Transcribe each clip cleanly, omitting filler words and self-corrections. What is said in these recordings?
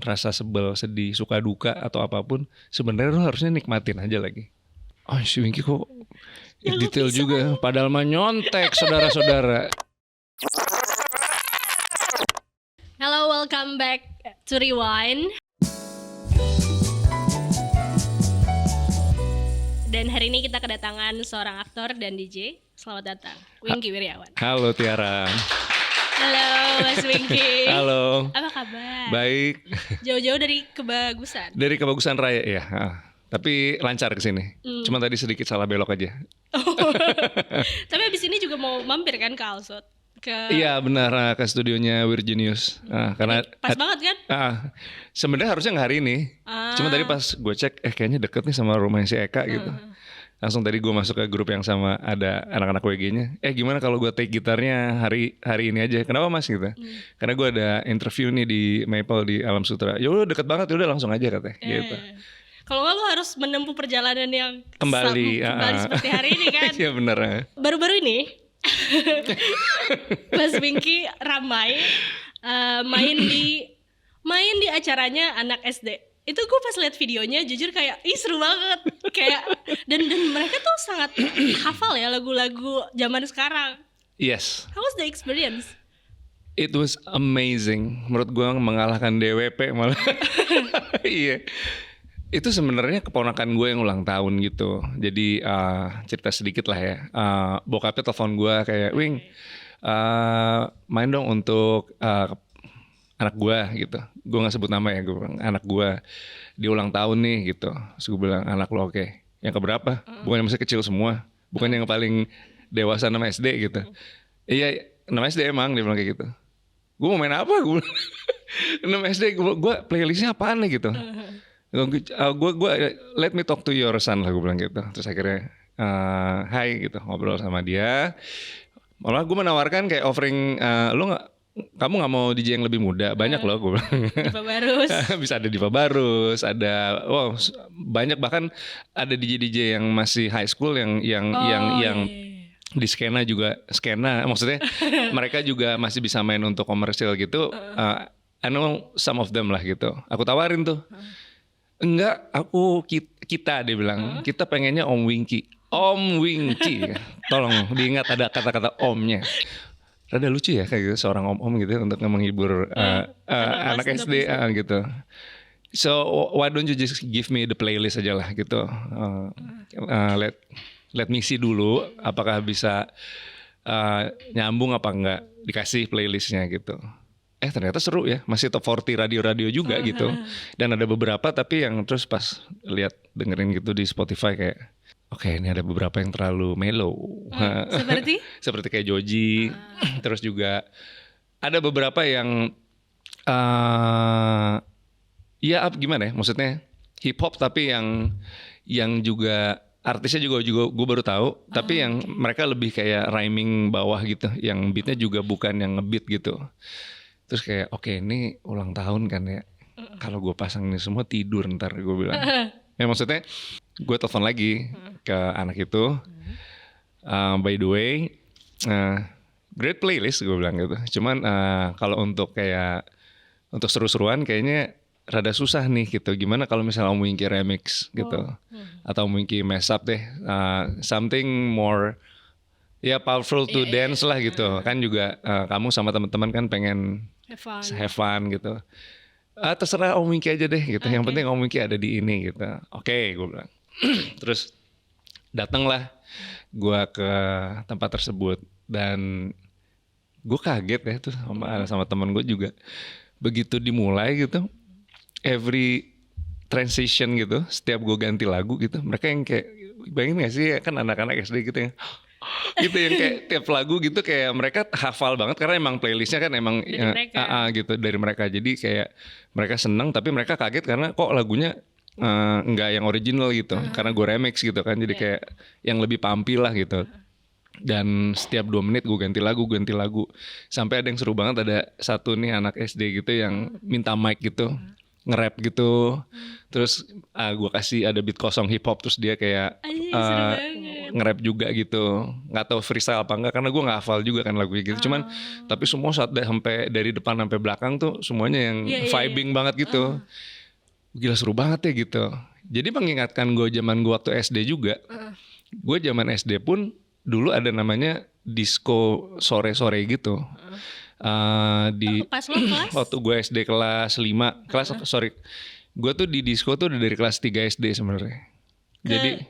rasa sebel, sedih, suka duka atau apapun, sebenarnya lo harusnya nikmatin aja lagi. Oh si Winky kok detail juga, padahal mah nyontek saudara-saudara. Hello, welcome back to Rewind. Dan hari ini kita kedatangan seorang aktor dan DJ. Selamat datang, Winky Wiryawan. Halo Tiara. Halo Mas Winky. Halo. Apa kabar? Baik. Jauh-jauh dari Kebagusan. Dari Kebagusan Raya ya. Tapi lancar kesini. Cuma tadi sedikit salah belok aja. Tapi abis ini juga mau mampir kan ke Alsut? Iya benar, ke studionya Virginius. Karena pas banget kan? Sebenarnya harusnya nggak hari ini. Cuma tadi pas gue cek, kayaknya deket nih sama rumahnya si Eka gitu. Langsung tadi gue masuk ke grup yang sama, ada anak-anak WG-nya. Gimana kalau gue take gitarnya hari ini aja? Kenapa mas gitu? Karena gue ada interview nih di Maple di Alam Sutra. Ya udah deket banget, ya udah langsung aja katanya. Gitu. Kalau nggak lo harus menempuh perjalanan yang kembali seperti hari ini kan? Iya benar. Baru-baru ini Mas Winky ramai main di acaranya anak SD. Itu gue pas lihat videonya jujur kayak seru banget kayak dan mereka tuh sangat hafal ya lagu-lagu zaman sekarang. Yes. How was the experience? It was amazing. Menurut gue mengalahkan DWP malah. Iya. Itu sebenarnya keponakan gue yang ulang tahun gitu. Jadi cerita sedikit lah ya. Bokapnya telepon gue kayak, Wing, main dong untuk anak gue gitu. Gue gak sebut nama ya, gue bilang anak gue dia ulang tahun nih gitu. Terus gue bilang anak lo oke. Yang keberapa? Bukan yang masih kecil semua. Bukan yang paling dewasa nama SD gitu. Iya nama SD emang, dia bilang kayak gitu. Gue mau main apa? Gue nama SD gue playlistnya apaan nih gitu. Gue let me talk to your son lah gue bilang gitu. Terus akhirnya hai gitu ngobrol sama dia. Malah gue menawarkan kayak offering kamu nggak mau DJ yang lebih muda, banyak loh gue bilang. Diva Barus. Bisa ada Diva Barus, ada banyak, bahkan ada DJ yang masih high school yang di skena juga maksudnya mereka juga masih bisa main untuk komersial gitu. I know some of them lah gitu. Aku tawarin tuh. Enggak, kita dia bilang, kita pengennya Om Winky. Om Winky. Tolong diingat ada kata-kata omnya. Rada lucu ya kayak gitu, seorang om-om gitu untuk menghibur anak SD gitu. So why don't you just give me the playlist aja lah gitu. Let me see dulu apakah bisa nyambung apa enggak, dikasih playlistnya gitu. Ternyata seru ya, masih top 40 radio-radio juga gitu. Dan ada beberapa tapi yang terus pas dengerin gitu di Spotify kayak oke, ini ada beberapa yang terlalu mellow. Seperti? Seperti kayak Joji. Terus juga ada beberapa yang gimana ya? Maksudnya hip hop tapi yang juga artisnya juga gue baru tahu, tapi yang mereka lebih kayak rhyming bawah gitu, yang beatnya juga bukan yang ngebeat gitu. Terus kayak oke, ini ulang tahun kan ya. Kalau gue pasang ini semua tidur ntar gue bilang. Ya maksudnya gue telepon lagi ke anak itu. By the way, great playlist gue bilang gitu. Cuman kalau untuk seru-seruan kayaknya rada susah nih gitu. Gimana kalau misalnya Om Winky remix gitu, atau Om Winky mess up deh, something more powerful to dance lah gitu. Kan juga kamu sama teman-teman kan pengen have fun gitu. Terserah Om Winky aja deh gitu. Yang penting Om Winky ada di ini gitu. Oke, gue bilang. Terus datanglah gue ke tempat tersebut dan gue kaget ya tuh sama teman gue juga. Begitu dimulai gitu, every transition gitu, setiap gue ganti lagu gitu, mereka yang kayak bayangin gak sih kan anak-anak SD gitu yang gitu yang kayak tiap lagu gitu kayak mereka hafal banget karena emang playlistnya kan emang gitu dari mereka. Jadi kayak mereka seneng tapi mereka kaget karena kok lagunya nggak yang original gitu, karena gue remix gitu kan. Jadi kayak yang lebih pampi lah gitu. Dan setiap 2 menit gue ganti lagu sampai ada yang seru banget, ada satu nih anak SD gitu yang minta mic gitu. nge-rap gitu. Terus gue kasih ada beat kosong hip hop, terus dia kayak Anjir, seru banget. nge-rap juga gitu. Nggak tahu freestyle apa enggak karena gue nggak hafal juga kan lagunya gitu. Cuman tapi semua saat sampai dari depan sampai belakang tuh semuanya yang vibing banget gitu. Gila seru banget ya gitu. Jadi mengingatkan gue zaman gue waktu SD juga. Gue zaman SD pun dulu ada namanya disco sore-sore gitu. Pas lo kelas? Waktu gue SD kelas 5 sorry, gue tuh di disco tuh udah dari kelas 3 SD sebenarnya. Jadi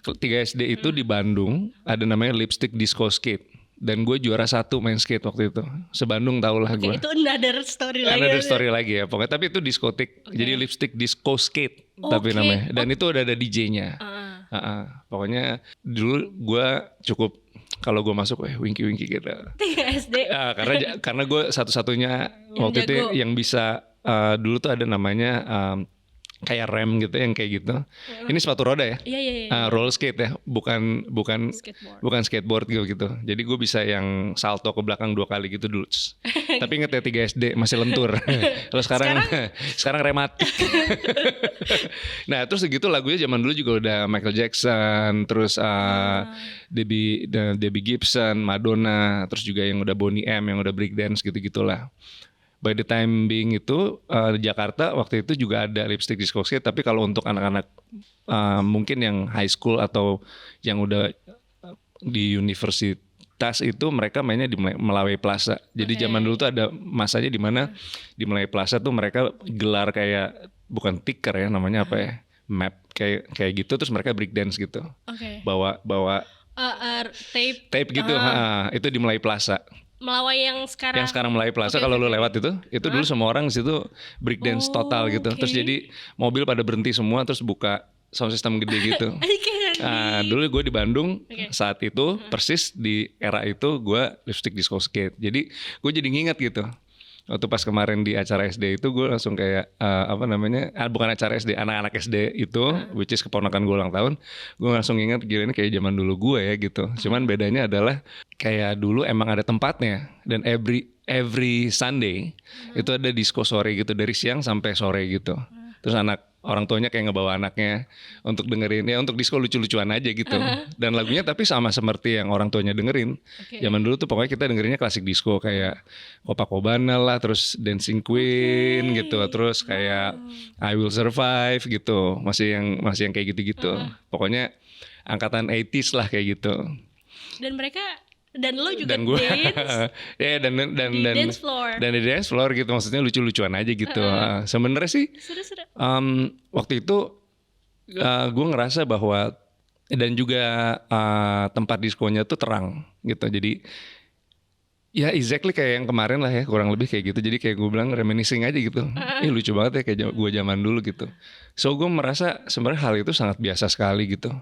3 SD itu di Bandung ada namanya Lipstick Disco Skate, dan gue juara 1 main skate waktu itu. Se-Bandung tau lah gue. Itu another story lagi. Another story lagi ya pokoknya, tapi itu diskotik. Jadi Lipstick Disco Skate tapi namanya, dan itu udah ada DJ-nya. Pokoknya dulu gue cukup kalau gue masuk winky gitu. 3 SD. Karena gue satu-satunya waktu itu yang bisa dulu tuh ada namanya kayak rem gitu yang kayak gitu. Ini sepatu roda ya? Iya. Roller skate ya, bukan skateboard gitu. Jadi gue bisa yang salto ke belakang 2 kali gitu dulu. Tapi inget ya 3 SD masih lentur. Kalau sekarang rematik. Nah terus segitu lagunya zaman dulu juga udah Michael Jackson, terus Debbie Gibson, Madonna, terus juga yang udah Boney M, yang udah breakdance gitu-gitulah. By the time being itu Jakarta waktu itu juga ada Lipstick Disco Skate, tapi kalau untuk anak-anak mungkin yang high school atau yang udah di universitas itu mereka mainnya di Melawai Plaza. Jadi zaman dulu tuh ada masanya di mana di Melawai Plaza tuh mereka gelar kayak bukan ticker ya namanya apa ya, map kayak gitu, terus mereka breakdance gitu. Bawa tape gitu. Itu di Melawai Plaza. Melawai yang sekarang Melawai Plaza, kalau lu lewat itu dulu semua orang di situ breakdance total gitu. Terus jadi mobil pada berhenti semua, terus buka sound system gede gitu. Dulu gue di Bandung saat itu persis di era itu gue Lipstick Disco Skate. Jadi gue jadi nginget gitu. Waktu pas kemarin di acara SD itu gue langsung kayak bukan acara SD, anak-anak SD itu which is keponakan gue ulang tahun, gue langsung ingat gila ini kayak zaman dulu gue ya gitu. Cuman bedanya adalah kayak dulu emang ada tempatnya, dan every Sunday itu ada disco sore gitu dari siang sampai sore gitu. Terus orang tuanya kayak ngebawa anaknya untuk dengerin ya, untuk disco lucu-lucuan aja gitu. Dan lagunya tapi sama seperti yang orang tuanya dengerin. Zaman dulu tuh pokoknya kita dengerinnya klasik disco kayak Copacabana lah, terus Dancing Queen gitu, terus kayak I Will Survive gitu. Masih yang kayak gitu-gitu. Pokoknya angkatan 80s lah kayak gitu. Dan lo juga dan gue dan dance floor. Dan di dance floor gitu, maksudnya lucu-lucuan aja gitu. Sebenarnya sih waktu itu gue ngerasa bahwa dan juga tempat diskonya tuh terang gitu. Jadi ya exactly kayak yang kemarin lah ya, kurang lebih kayak gitu. Jadi kayak gue bilang reminiscing aja gitu. Lucu banget ya kayak gue zaman dulu gitu. So gue merasa sebenarnya hal itu sangat biasa sekali gitu.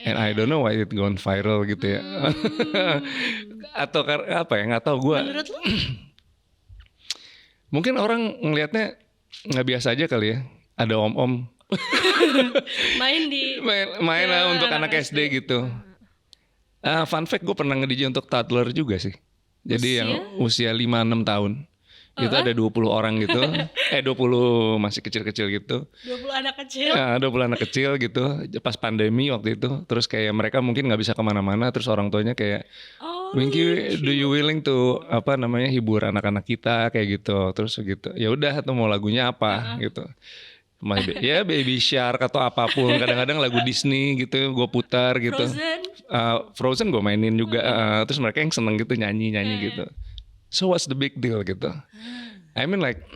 And I don't know why it gone viral gitu ya. Atau apa ya, nggak tahu gue. Menurut lo? Mungkin orang ngelihatnya nggak biasa aja kali ya. Ada om-om main lah untuk anak SD gitu. Fun fact, gue pernah nge-DJ untuk toddler juga sih. Jadi yang usia 5-6 tahun. Itu ada 20 orang gitu. 20 masih kecil-kecil gitu. 20 anak kecil. 20 anak kecil gitu. Pas pandemi waktu itu. Terus kayak mereka mungkin gak bisa kemana-mana. Terus orang tuanya kayak Winky, do you willing to hibur anak-anak kita kayak gitu. Terus gitu. Ya udah, atau mau lagunya apa gitu. Ya Baby Shark atau apapun. Kadang-kadang lagu Disney gitu gue putar gitu. Frozen gue mainin juga. Terus mereka yang seneng gitu nyanyi gitu. So what's the big deal gitu? I mean like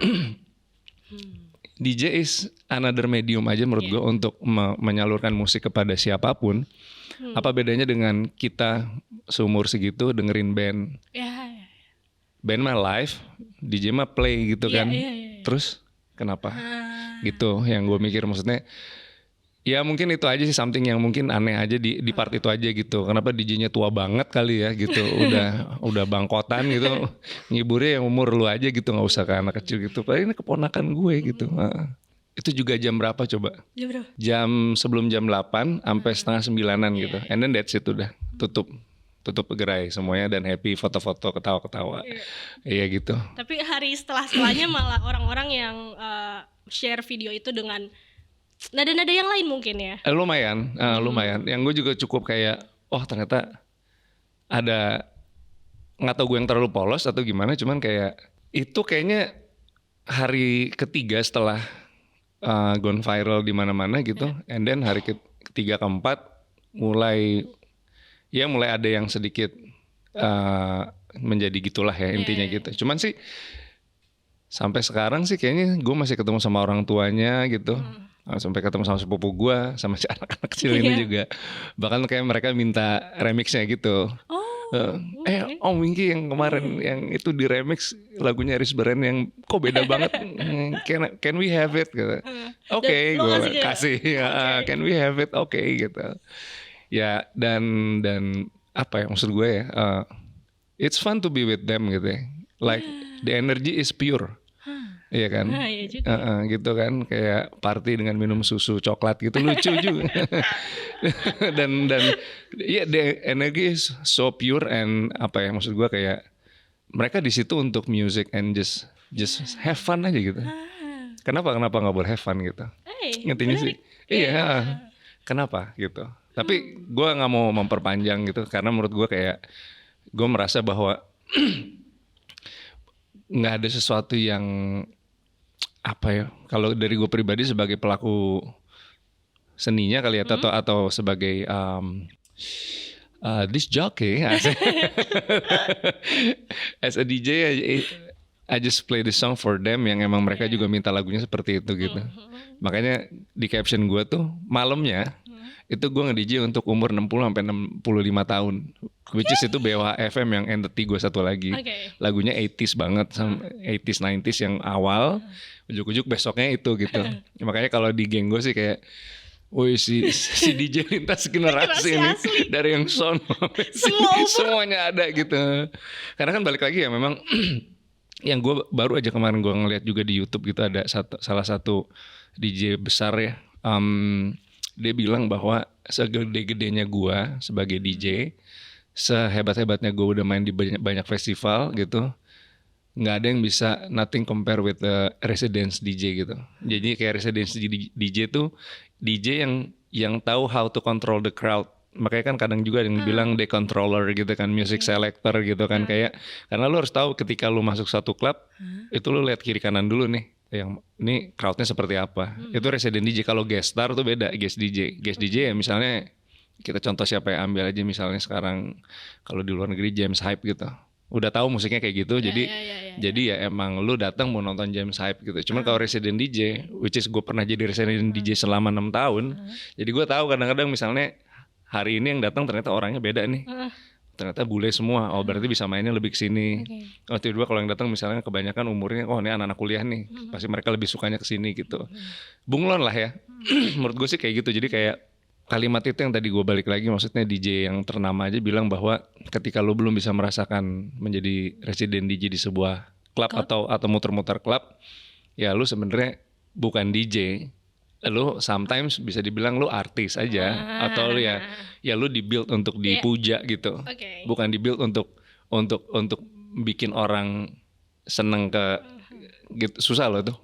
DJ is another medium aja menurut gue untuk menyalurkan musik kepada siapapun. Apa bedanya dengan kita seumur segitu dengerin band? Band mah live, DJ mah play gitu kan. Terus kenapa? Gitu yang gue mikir, maksudnya ya mungkin itu aja sih something yang mungkin aneh aja di part itu aja gitu. Kenapa DJ-nya tua banget kali ya gitu. Udah bangkotan gitu. Ngiburnya yang umur lu aja gitu, enggak usah ke anak kecil gitu. Padahal ini keponakan gue gitu. Itu juga jam berapa coba? Jam berapa? Sebelum jam 8 sampai setengah 9-an gitu. And then that's it, udah tutup gerai semuanya dan happy, foto-foto, ketawa-ketawa. Iya gitu. Tapi hari setelahnya malah orang-orang yang share video itu dengan nada-nada yang lain mungkin ya. Lumayan. Yang gue juga cukup kayak, oh ternyata ada, nggak tahu gue yang terlalu polos atau gimana, cuman kayak itu kayaknya hari ketiga setelah gone viral di mana-mana gitu, and then hari ketiga keempat mulai ada yang sedikit menjadi gitulah ya intinya gitu. Cuman sih sampai sekarang sih kayaknya gue masih ketemu sama orang tuanya gitu. Sampai ketemu sama sepupu gue, sama si anak-anak kecil ini juga. Bahkan kayak mereka minta remixnya gitu. Om Wingky yang kemarin yang itu di remix lagunya Aris Beren yang kok beda banget. Can we have it gitu. Oke, gue kasih. Can we have it? Oke, gitu. Ya, dan apa ya maksud gue ya, it's fun to be with them gitu ya. Like the energy is pure. Iya kan, iya juga. gitu kan, kayak party dengan minum susu coklat gitu, lucu juga. dan ya the energy is so pure, and apa ya maksud gue kayak mereka di situ untuk music and just have fun aja gitu. Kenapa nggak boleh have fun gitu? Intinya sih, iya. Kenapa gitu? Tapi gue nggak mau memperpanjang gitu, karena menurut gue kayak gue merasa bahwa nggak ada sesuatu yang apa ya, kalau dari gue pribadi sebagai pelaku seninya kali ya, atau sebagai disc jockey as a DJ I just play the song for them, yang emang mereka juga minta lagunya seperti itu gitu. Makanya di caption gue tuh malamnya itu gue nge-DJ untuk umur 60 sampai 65 tahun. Which is itu BWH FM yang entity gue satu lagi. Lagunya 80s banget, sama 80s 90s yang awal. Ujuk-ujuk besoknya itu gitu. Makanya kalau di geng gue sih kayak, woi si DJ lintas generasi ini dari yang sono semuanya ada gitu. Karena kan balik lagi ya memang yang gue baru aja kemarin gue ngeliat juga di YouTube gitu, ada salah satu DJ besar ya. Dia bilang bahwa segede-gedenya gue sebagai DJ, sehebat-hebatnya gue udah main di banyak festival gitu, nggak ada yang bisa, nothing compare with the residence DJ gitu. Jadi kayak residence DJ tuh DJ yang tahu how to control the crowd. Makanya kan kadang juga yang bilang day controller gitu kan, music selector gitu kan, kayak karena lu harus tahu ketika lu masuk satu klub itu lu lihat kiri kanan dulu nih, yang ini crowdnya seperti apa. Itu resident DJ. Kalau guest star tuh beda, guest DJ ya misalnya kita contoh siapa yang ambil aja misalnya sekarang kalau di luar negeri James Hype gitu, udah tahu musiknya kayak gitu. Jadi ya emang lu datang mau nonton James Hype gitu. Cuman kalau resident DJ, which is gue pernah jadi resident DJ selama 6 tahun, jadi gue tahu kadang-kadang misalnya hari ini yang datang ternyata orangnya beda nih. Ternyata bule semua, oh berarti bisa mainnya lebih kesini. Oh tiba-tiba kalau yang datang misalnya kebanyakan umurnya, oh ini anak-anak kuliah nih, pasti mereka lebih sukanya kesini gitu. Bunglon lah ya, menurut gue sih kayak gitu. Jadi kayak kalimat itu yang tadi gue balik lagi, maksudnya DJ yang ternama aja bilang bahwa ketika lo belum bisa merasakan menjadi resident DJ di sebuah klub atau muter-muter klub, ya lo sebenarnya bukan DJ. Lu sometimes bisa dibilang lu artis aja, atau lu ya lu di-build untuk dipuja gitu. Bukan di-build untuk bikin orang seneng ke gitu. Susah loh tuh.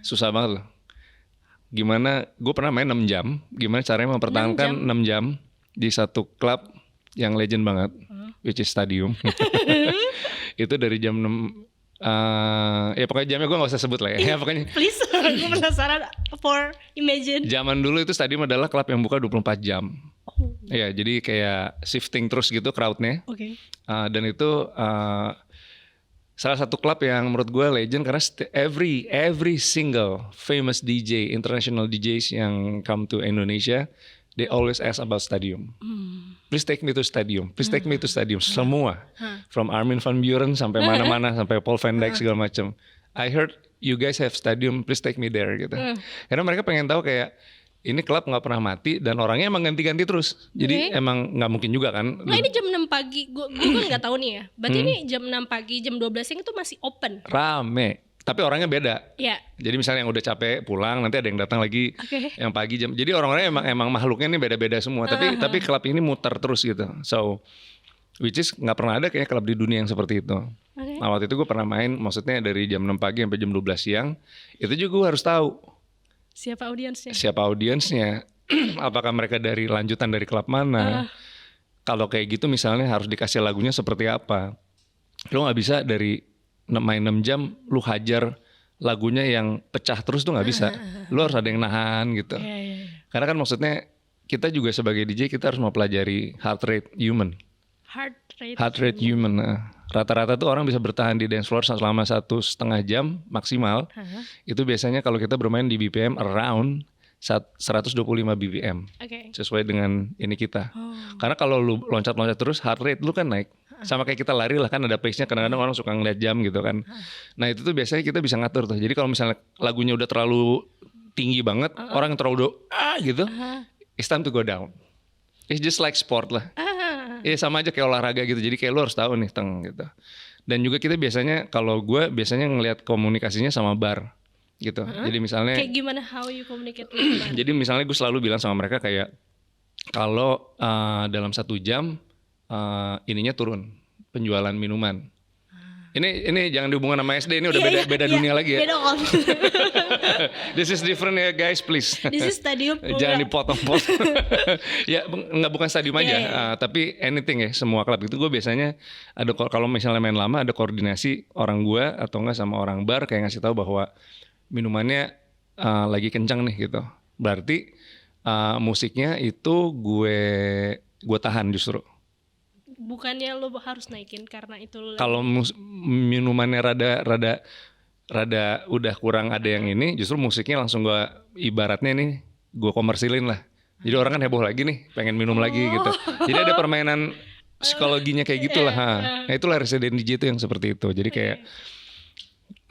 Susah banget loh. Gimana gue pernah main 6 jam, gimana caranya mempertahankan 6 jam di satu klub yang legend banget, which is Stadium. Itu dari jam 6 ya pokoknya jamnya gue gak usah sebut lah ya. Pokoknya please, gue penasaran for imagine. Zaman dulu itu Stadium adalah klub yang buka 24 jam. Ya jadi kayak shifting terus gitu crowdnya. Dan itu salah satu klub yang menurut gue legend, karena every single famous DJ, international DJs yang come to Indonesia, they always ask about Stadium. Please take me to Stadium. Please take me to Stadium. Semua. From Armin van Buuren sampai mana-mana, sampai Paul van Dyk segala macam. I heard you guys have Stadium. Please take me there gitu. Karena mereka pengen tahu kayak ini klub nggak pernah mati dan orangnya emang ganti-ganti terus. Jadi emang nggak mungkin juga kan. Nah ini jam 6 pagi. Gue kan nggak tahu nih ya. Berarti ini jam 6 pagi, jam 12 siang itu masih open. Rame. Tapi orangnya beda. Iya. Jadi misalnya yang udah capek pulang, nanti ada yang datang lagi yang pagi jam. Jadi orang-orangnya emang makhluknya ini beda-beda semua. Tapi klub ini muter terus gitu. So which is nggak pernah ada kayaknya klub di dunia yang seperti itu. Oke. Nah waktu itu gue pernah main, maksudnya dari jam 6 pagi sampai jam 12 siang. Itu juga gue harus tahu Siapa audiensnya? siapa audiensnya, apakah mereka dari lanjutan dari klub mana. Kalau kayak gitu misalnya harus dikasih lagunya seperti apa. Lo nggak bisa dari main 6 jam lu hajar lagunya yang pecah terus tuh nggak bisa. Lu harus ada yang nahan gitu. Iya, iya, iya. Karena kan maksudnya kita juga sebagai DJ kita harus mempelajari heart rate human. Heart rate human. Nah, rata-rata tuh orang bisa bertahan di dance floor selama 1,5 jam maksimal. Itu biasanya kalau kita bermain di BPM around 125 BPM. Oke. Sesuai dengan ini kita. Karena kalau lu loncat-loncat terus heart rate lu kan naik. Sama kayak kita lari lah kan ada pace-nya, kadang-kadang orang suka ngeliat jam gitu kan. Nah itu tuh biasanya kita bisa ngatur tuh. Jadi kalau misalnya lagunya udah terlalu tinggi banget, orang yang terlalu gitu, it's time to go down. It's just like sport lah. Sama aja kayak olahraga gitu. Jadi kayak lu harus tahu nih gitu. Dan juga kita biasanya kalau gue biasanya ngelihat komunikasinya sama bar gitu. Jadi misalnya Kayak gimana how you communicate with them? jadi misalnya gue selalu bilang sama mereka kayak kalau dalam 1 jam ininya turun penjualan minuman. Ini jangan dihubungkan sama SD, ini udah beda dunia lagi ya. Beda om. This is different ya guys, please. This is stadium. Jangan dipotong-potong. Ya bukan stadium aja, Iya. tapi anything ya, semua klub itu gue biasanya ada kalau misalnya main lama ada koordinasi orang gue atau enggak sama orang bar kayak ngasih tahu bahwa minumannya lagi kencang nih gitu. Berarti musiknya itu gue tahan justru. Bukannya lo harus naikin karena itu lo Kalau minumannya rada udah kurang ada yang ini, justru musiknya langsung gue ibaratnya nih gue komersilin lah. Jadi orang kan heboh lagi nih, pengen minum lagi gitu. Jadi ada permainan psikologinya kayak gitulah. Nah itulah resident DJ itu yang seperti itu. Jadi kayak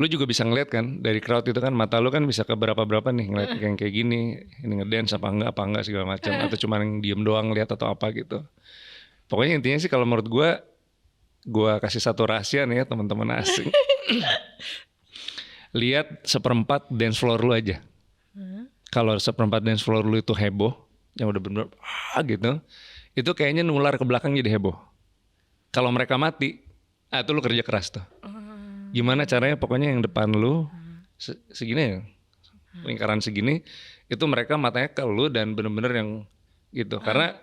lu juga bisa ngeliat kan dari crowd itu kan, mata lu kan bisa ke berapa nih ngeliat yang kayak gini, ini ngedance apa enggak segala macam, atau cuma yang diem doang lihat atau apa gitu. Pokoknya intinya sih kalau menurut gue kasih satu rahasia nih ya teman-teman asing. Lihat 1/4 dance floor lu aja. Kalau 1/4 dance floor lu itu heboh, yang udah bener-bener gitu, itu kayaknya nular ke belakang jadi heboh. Kalau mereka mati, itu lu kerja keras tuh. Gimana caranya pokoknya yang depan lu segini ya, lingkaran segini, itu mereka matanya ke lu dan bener-bener yang gitu. Karena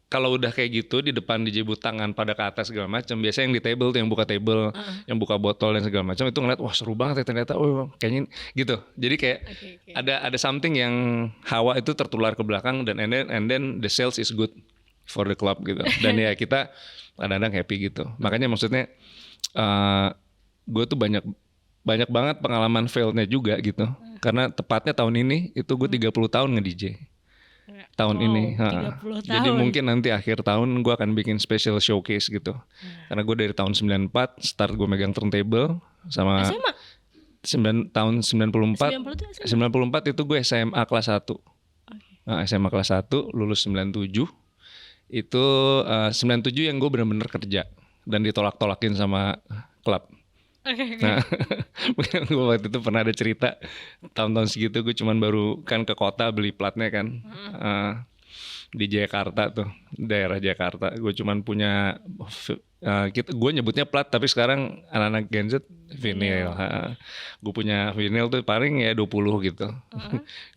kalau udah kayak gitu di depan DJ tangan pada ke atas segala macam, biasanya yang di table tuh yang buka table, yang buka botol dan segala macam itu ngeliat wah seru banget ya ternyata, kayaknya gitu. Jadi kayak ada something yang hawa itu tertular ke belakang dan and then the sales is good for the club gitu. Dan ya kita kadang-kadang happy gitu. Makanya maksudnya gue tuh banyak banget pengalaman failnya juga gitu. Karena tepatnya tahun ini itu gue 30 tahun nge-DJ. Tahun ini 30 tahun. Jadi mungkin nanti akhir tahun gue akan bikin special showcase gitu. Karena gue dari tahun 94 start gue megang turntable sama SMA? tahun 94 90 94 itu gue SMA kelas 1. Nah, SMA kelas 1 lulus 97. Itu 97 yang gue benar-benar kerja dan ditolak-tolakin sama klub. Nah, gue waktu itu pernah ada cerita tahun-tahun segitu gue cuman baru kan ke kota beli platnya kan di Jakarta tuh, daerah Jakarta. Gue cuman punya gue nyebutnya plat tapi sekarang anak-anak Gen Z vinyl. Gue punya vinyl tuh paling ya 20 gitu.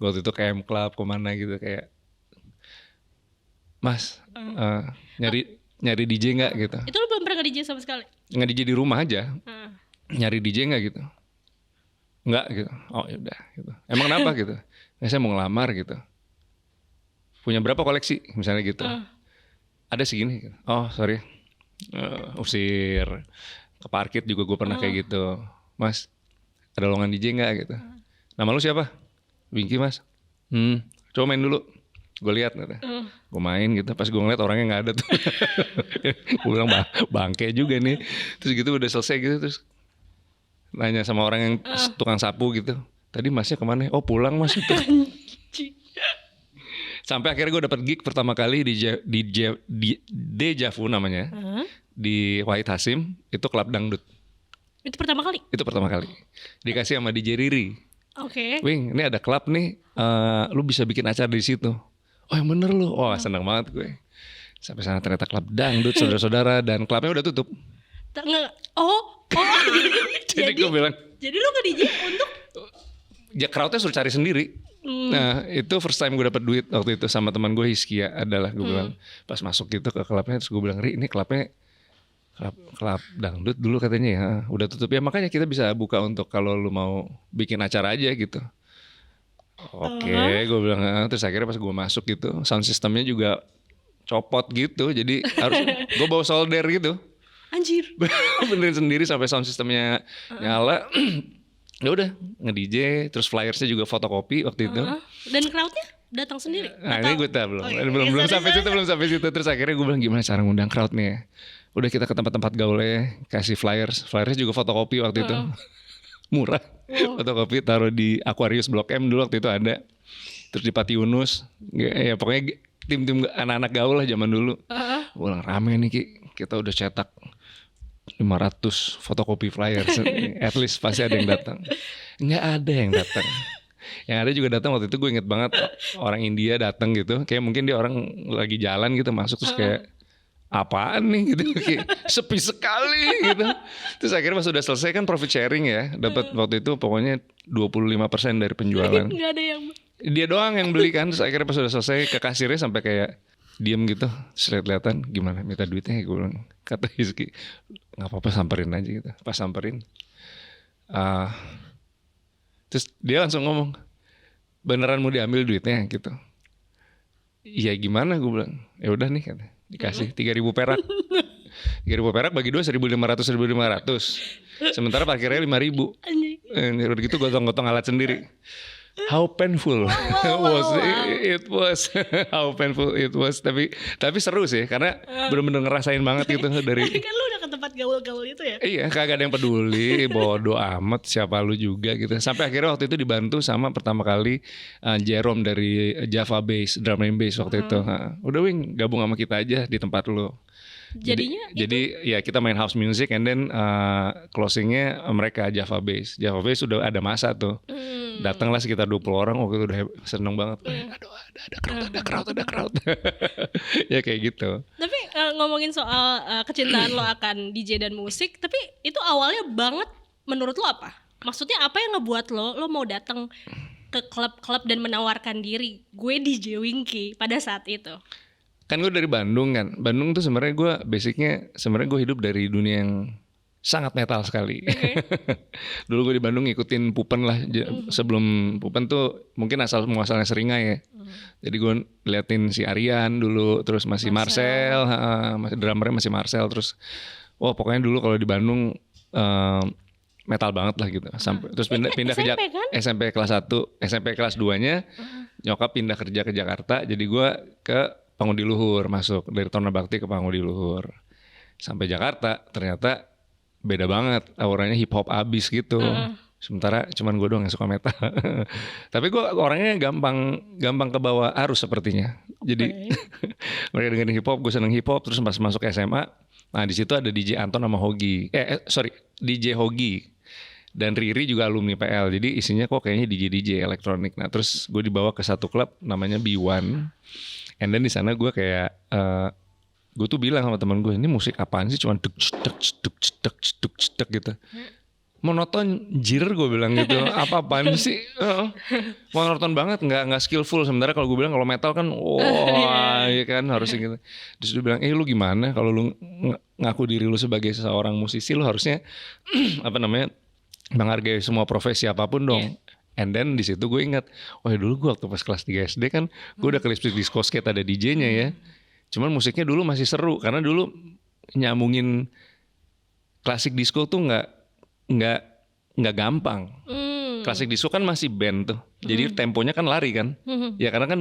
Gue waktu itu ke M Club kemana gitu kayak Mas nyari DJ nggak gitu. Itu lo belum pernah nge-DJ sama sekali? Nge-DJ di rumah aja. Nyari DJ nggak gitu? Nggak gitu. Oh yaudah gitu. Emang kenapa gitu? Saya mau ngelamar gitu. Punya berapa koleksi misalnya gitu? Ada segini gitu. Oh sorry, usir. Ke parkir juga gue pernah kayak gitu. Mas ada lowongan DJ nggak gitu? Nama lu siapa? Winky mas. Coba main dulu. Gue lihat gue main gitu. Pas gue ngeliat orangnya nggak ada tuh. Gue bilang bangke juga nih. Terus gitu udah selesai gitu terus nanya sama orang yang tukang sapu gitu. Tadi masnya kemana? Oh pulang mas itu. Sampai akhirnya gue dapet gig pertama kali di Deja Vu namanya. Di Wahid Hasim. Itu klub dangdut. Itu pertama kali? Itu pertama kali. Dikasih sama DJ Riri. Oke. Wing ini ada klub nih. Lu bisa bikin acara di situ. Oh yang bener lu. Wah seneng banget gue. Sampai sana ternyata klub dangdut saudara-saudara. Dan klubnya udah tutup. Oh Jadi gue bilang, jadi lu ke DJ untuk ya crowdnya suruh cari sendiri. Nah itu first time gue dapet duit waktu itu sama teman gue Hiskia adalah gue bilang pas masuk gitu ke klubnya, terus gue bilang, Ri ini klubnya klub dangdut dulu katanya ya, udah tutup ya, makanya kita bisa buka untuk kalau lu mau bikin acara aja gitu. Oke, gue bilang, terus akhirnya pas gue masuk gitu, sound systemnya juga copot gitu, jadi harus gue bawa solder gitu, anjir. benerin sendiri sampai sound systemnya nyala. Ya udah nge-DJ, terus flyersnya juga fotokopi waktu itu. Dan crowdnya datang sendiri. Nah ini gue belum, Oke, belum sorry, sampai situ, belum sampai situ. Terus akhirnya gue bilang gimana cara ngundang crowd nih ya. Udah kita ke tempat-tempat gaulnya, kasih flyers juga fotokopi waktu itu. Murah, fotokopi taruh di Aquarius Blok M dulu waktu itu ada. Terus di Pati Yunus, ya pokoknya tim-tim anak-anak gaul lah zaman dulu. Gue bilang rame nih Ki, kita udah cetak 500 fotokopi flyers. At least pasti ada yang datang. Nggak ada yang datang. Yang ada juga datang waktu itu gue inget banget orang India datang gitu. Kayak mungkin dia orang lagi jalan gitu masuk terus kayak apaan nih gitu, kayak sepi sekali gitu. Terus akhirnya pas sudah selesai kan profit sharing ya, dapat waktu itu pokoknya 25% dari penjualan. Nggak ada yang Dia doang yang beli kan. Terus akhirnya pas sudah selesai ke kasirnya sampai kayak diem gitu, terus lihat-lihatan gimana minta duitnya, gue bilang, kata Hizki nggak apa-apa samperin aja gitu. Pas samperin, terus dia langsung ngomong, beneran mau diambil duitnya gitu. Iya gimana, gue bilang, ya udah nih kata, dikasih 3.000 perak. 3.000 perak bagi 2 1.500. Sementara parkirnya 5.000. Udah gitu gotong-gotong alat sendiri. How painful it was. How painful it was. Tapi seru sih karena bener-bener ngerasain banget gitu dari. Tapi kan lu udah ke tempat gaul-gaul itu ya. Iya, kagak ada yang peduli, bodo amat siapa lu juga gitu. Sampai akhirnya waktu itu dibantu sama pertama kali Jerome dari Java Bass, drum and bass waktu itu. Udah Wing, gabung sama kita aja di tempat lu. Jadi ya kita main house music and then closingnya mereka Java Bass. Java Bass sudah ada masa tuh. Datanglah sekitar 20 orang, waktu itu udah seneng banget. Aduh, ada crowd. Ya kayak gitu. Tapi ngomongin soal kecintaan lo akan DJ dan musik, tapi itu awalnya banget menurut lo apa? Maksudnya apa yang ngebuat lo mau datang ke klub-klub dan menawarkan diri gue DJ Winky pada saat itu? Kan gue dari Bandung kan. Bandung tuh sebenarnya gue basicnya sebenarnya gue hidup dari dunia yang sangat metal sekali. Dulu gue di Bandung ngikutin Pupen lah. Sebelum Pupen tuh mungkin muasalnya Seringai ya. Jadi gue liatin si Aryan dulu, terus masih Marcel, masih drummernya masih Marcel, terus pokoknya dulu kalau di Bandung metal banget lah gitu. Sampai terus pindah ke kan? SMP kelas 1, SMP kelas 2-nya nyokap pindah kerja ke Jakarta. Jadi gue ke Pangudi Luhur, masuk dari Taruna Bakti ke Pangudi Luhur. Sampai Jakarta ternyata beda banget, auranya hip hop abis gitu. Sementara cuman gue doang yang suka metal. Tapi gue orangnya gampang kebawa arus sepertinya. Jadi mereka dengerin hip hop, gue seneng hip hop. Terus pas masuk SMA, nah di situ ada DJ Anton sama Hogi. DJ Hogi dan Riri juga alumni PL. Jadi isinya kok kayaknya DJ elektronik. Nah terus gue dibawa ke satu klub namanya B1. And then di sana gue kayak gue tuh bilang sama teman gue, ini musik apaan sih, cuman duk gitu. Monoton jir, gue bilang gitu. Apaan sih? Monoton banget, nggak skillful. Sementara kalau gue bilang kalau metal kan, ya kan harusnya gitu. Terus dia bilang, lu gimana kalau lu ngaku diri lu sebagai seorang musisi, lu harusnya menghargai semua profesi apapun dong. And then di situ gue ingat, dulu gue waktu pas kelas 3 SD kan, gue udah ke Lipstick Disco Skate ada DJ-nya ya. Cuman musiknya dulu masih seru karena dulu nyambungin klasik disco tuh nggak gampang. Klasik disco kan masih band tuh, jadi temponya kan lari kan. Ya karena kan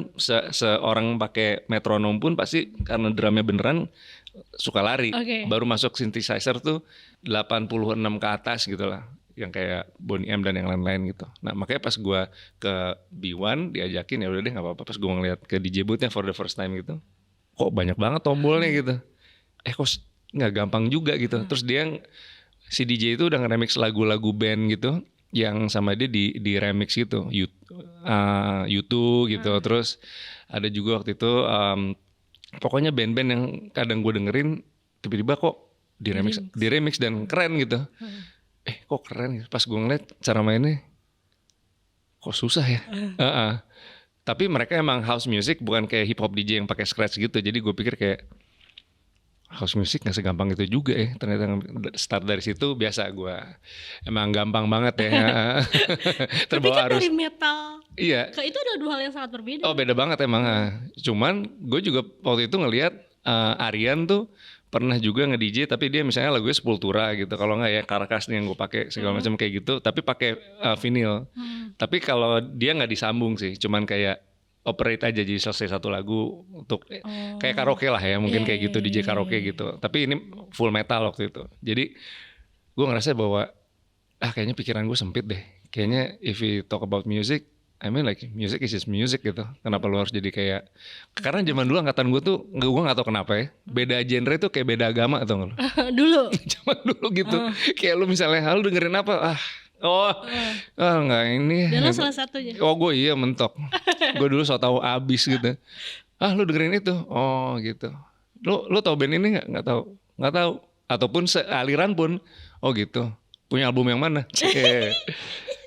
seorang pakai metronom pun pasti karena drumnya beneran suka lari. Baru masuk synthesizer tuh 86 ke atas gitu lah, yang kayak Boney M dan yang lain-lain gitu. Nah makanya pas gue ke B1 diajakin, ya udah deh nggak apa-apa. Pas gue ngeliat ke DJ booth-nya for the first time gitu, kok banyak banget tombolnya gitu. Kok nggak gampang juga gitu. Terus si DJ itu udah nge-remix lagu-lagu band gitu, yang sama dia di remix gitu, YouTube gitu. Terus ada juga waktu itu pokoknya band-band yang kadang gue dengerin tiba-tiba kok di remix dan keren gitu. Kok keren. Pas gue ngeliat cara mainnya, kok susah ya. Tapi mereka emang house music, bukan kayak hip hop DJ yang pakai scratch gitu. Jadi gue pikir kayak house music nggak segampang itu juga ya. Ternyata start dari situ biasa gue emang gampang banget ya. Tapi Terbawa kan arus. dari metal Iya. ke itu adalah dua hal yang sangat berbeda. Oh beda banget emang. Cuman gue juga waktu itu ngelihat Aryan tuh pernah juga nge-DJ tapi dia misalnya lagunya Sepultura gitu. Kalau nggak ya Carcass nih yang gue pakai segala macam kayak gitu. Tapi pakai vinyl. Tapi kalau dia nggak disambung sih, cuman kayak operate aja jadi selesai satu lagu untuk kayak karaoke lah ya, mungkin kayak gitu DJ karaoke gitu. Tapi ini full metal waktu itu. Jadi gue ngerasa bahwa kayaknya pikiran gue sempit deh. Kayaknya if we talk about music, I mean like music is just music gitu. Kenapa lu harus jadi kayak, karena zaman dulu angkatan gue tuh gue nggak tahu kenapa ya, beda genre tuh kayak beda agama atau enggak? Dulu. Zaman dulu gitu. Kayak lu misalnya lu dengerin apa? Enggak ini. Dan lo salah satunya. Oh gue iya mentok. Gue dulu so tau abis gitu. Lu dengerin itu. Oh gitu. Lu tau band ini nggak tahu. Nggak tahu. Ataupun aliran pun. Oh gitu. Punya album yang mana?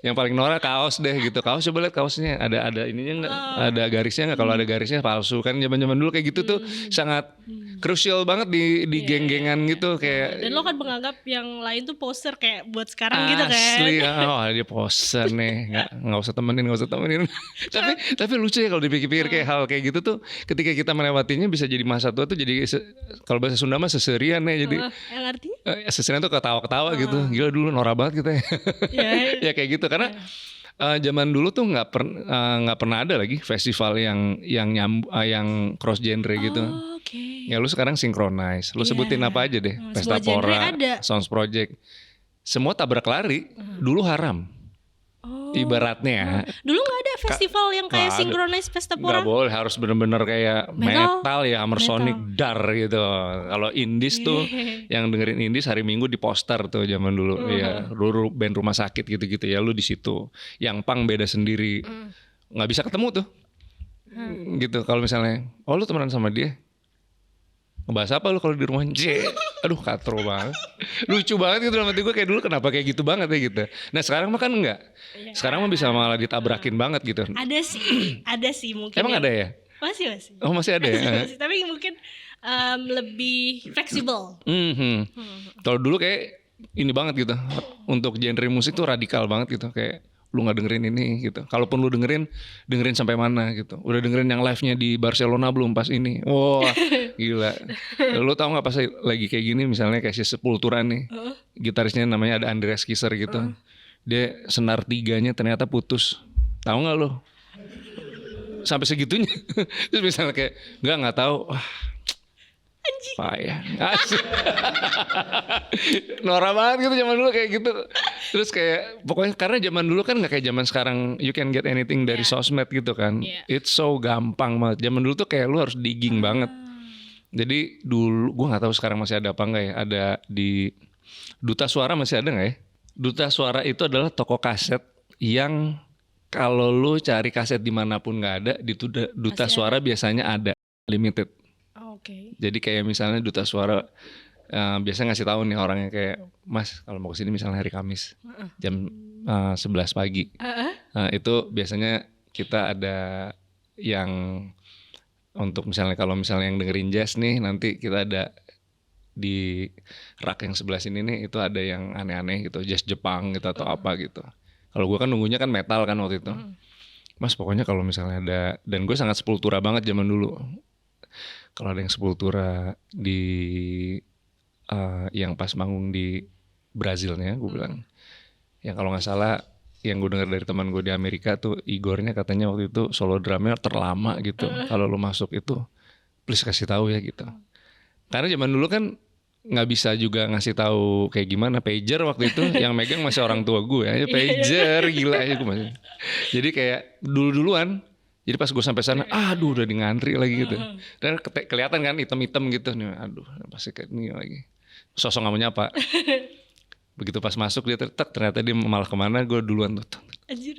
Yang paling norak kaos deh gitu. Kaos coba lihat kaosnya ada ininya nggak? Ada garisnya nggak? Kalau ada garisnya palsu kan. Zaman dulu kayak gitu tuh sangat krusial banget di geng-gengan gitu kayak. Dan lo kan menganggap yang lain tuh poser kayak buat sekarang gitu kan. Asli, dia poser nih, nggak usah temenin. tapi lucu ya kalau dipikir-pikir kayak hal kayak gitu tuh, ketika kita melewatinya bisa jadi masa tua tuh jadi kalau bahasa Sunda mah seserian ya jadi. Yang artinya? Seserian tuh ketawa-ketawa gitu, gila dulu norak banget kita ya. Ya kayak gitu karena zaman dulu tuh nggak pernah ada lagi festival yang cross genre gitu. Ya lu sekarang synchronize, lu sebutin apa aja deh, Pesta Pora, Sounds Project, semua tabrak lari. Dulu haram, ibaratnya. Dulu nggak ada festival yang kayak synchronize Pesta Pora. Nggak boleh, harus bener-bener kayak metal ya, Hammer Sonic, Dar gitu. Kalau indies tuh, yang dengerin indies hari Minggu di poster tuh zaman dulu, ya, band Rumah Sakit gitu-gitu ya, lu di situ. Yang punk beda sendiri, nggak bisa ketemu tuh, gitu. Kalau misalnya, lu temenan sama dia. Ngebahas apa lu kalau di rumah? Aduh katro banget. Lucu banget gitu dalam hati gue, kayak dulu kenapa kayak gitu banget ya gitu. Nah sekarang mah kan enggak. Sekarang mah bisa malah ditabrakin banget gitu. Ada sih mungkin. Emang ada ya? Masih. Oh masih ada ya? Masih, tapi mungkin lebih fleksibel. Kalau dulu kayak ini banget gitu. Untuk genre musik tuh radikal banget gitu. Kayak lu nggak dengerin ini gitu. Kalaupun lu dengerin sampai mana gitu. Udah dengerin yang live-nya di Barcelona belum pas ini? Wah gila. Lu tau nggak pas lagi kayak gini misalnya kayak si Sepultura nih, gitarisnya namanya ada Andreas Kisser gitu. Dia senar 3-nya ternyata putus. Tahu nggak lu? Sampai segitunya. Terus misalnya kayak nggak tahu. Wah. Payah. Norak banget gitu zaman dulu kayak gitu. Terus kayak pokoknya karena zaman dulu kan nggak kayak zaman sekarang you can get anything dari sosmed gitu kan. It's so gampang banget. Zaman dulu tuh kayak lu harus digging banget. Jadi dulu gue nggak tahu sekarang masih ada apa nggak ya. Ada di Duta Suara masih ada nggak ya? Duta Suara itu adalah toko kaset yang kalau lu cari kaset dimanapun nggak ada, di Duta Suara biasanya ada limited. Jadi kayak misalnya Duta Suara biasanya ngasih tahu nih orangnya kayak, Mas kalau mau kesini misalnya hari Kamis jam 11 pagi. Itu biasanya kita ada yang untuk misalnya kalau misalnya yang dengerin jazz nih, nanti kita ada di rak yang sebelah sini nih itu ada yang aneh-aneh gitu, jazz Jepang gitu atau apa gitu. Kalau gue kan nunggunya kan metal kan waktu itu. Mas pokoknya kalau misalnya ada, dan gue sangat Sepultura banget zaman dulu. Kalau ada yang Sepultura di yang pas manggung di Brazilnya, gue bilang, yang kalau nggak salah, yang gue dengar dari teman gue di Amerika tuh, Igornya katanya waktu itu solo drumnya terlama gitu. Kalau lo masuk itu, please kasih tahu ya gitu. Karena zaman dulu kan nggak bisa juga ngasih tahu kayak gimana. Pager waktu itu yang megang masih orang tua gue ya, pager gila aja gue masih. Jadi kayak duluan. Jadi pas gue sampai sana, aduh udah di ngantri lagi gitu. Dan kelihatan kan hitam-hitam gitu nih, aduh pasti kayak ini lagi. Sosok nggak mau nyapa. Begitu pas masuk dia ternyata dia malah kemana, gue duluan tuh. Anjir.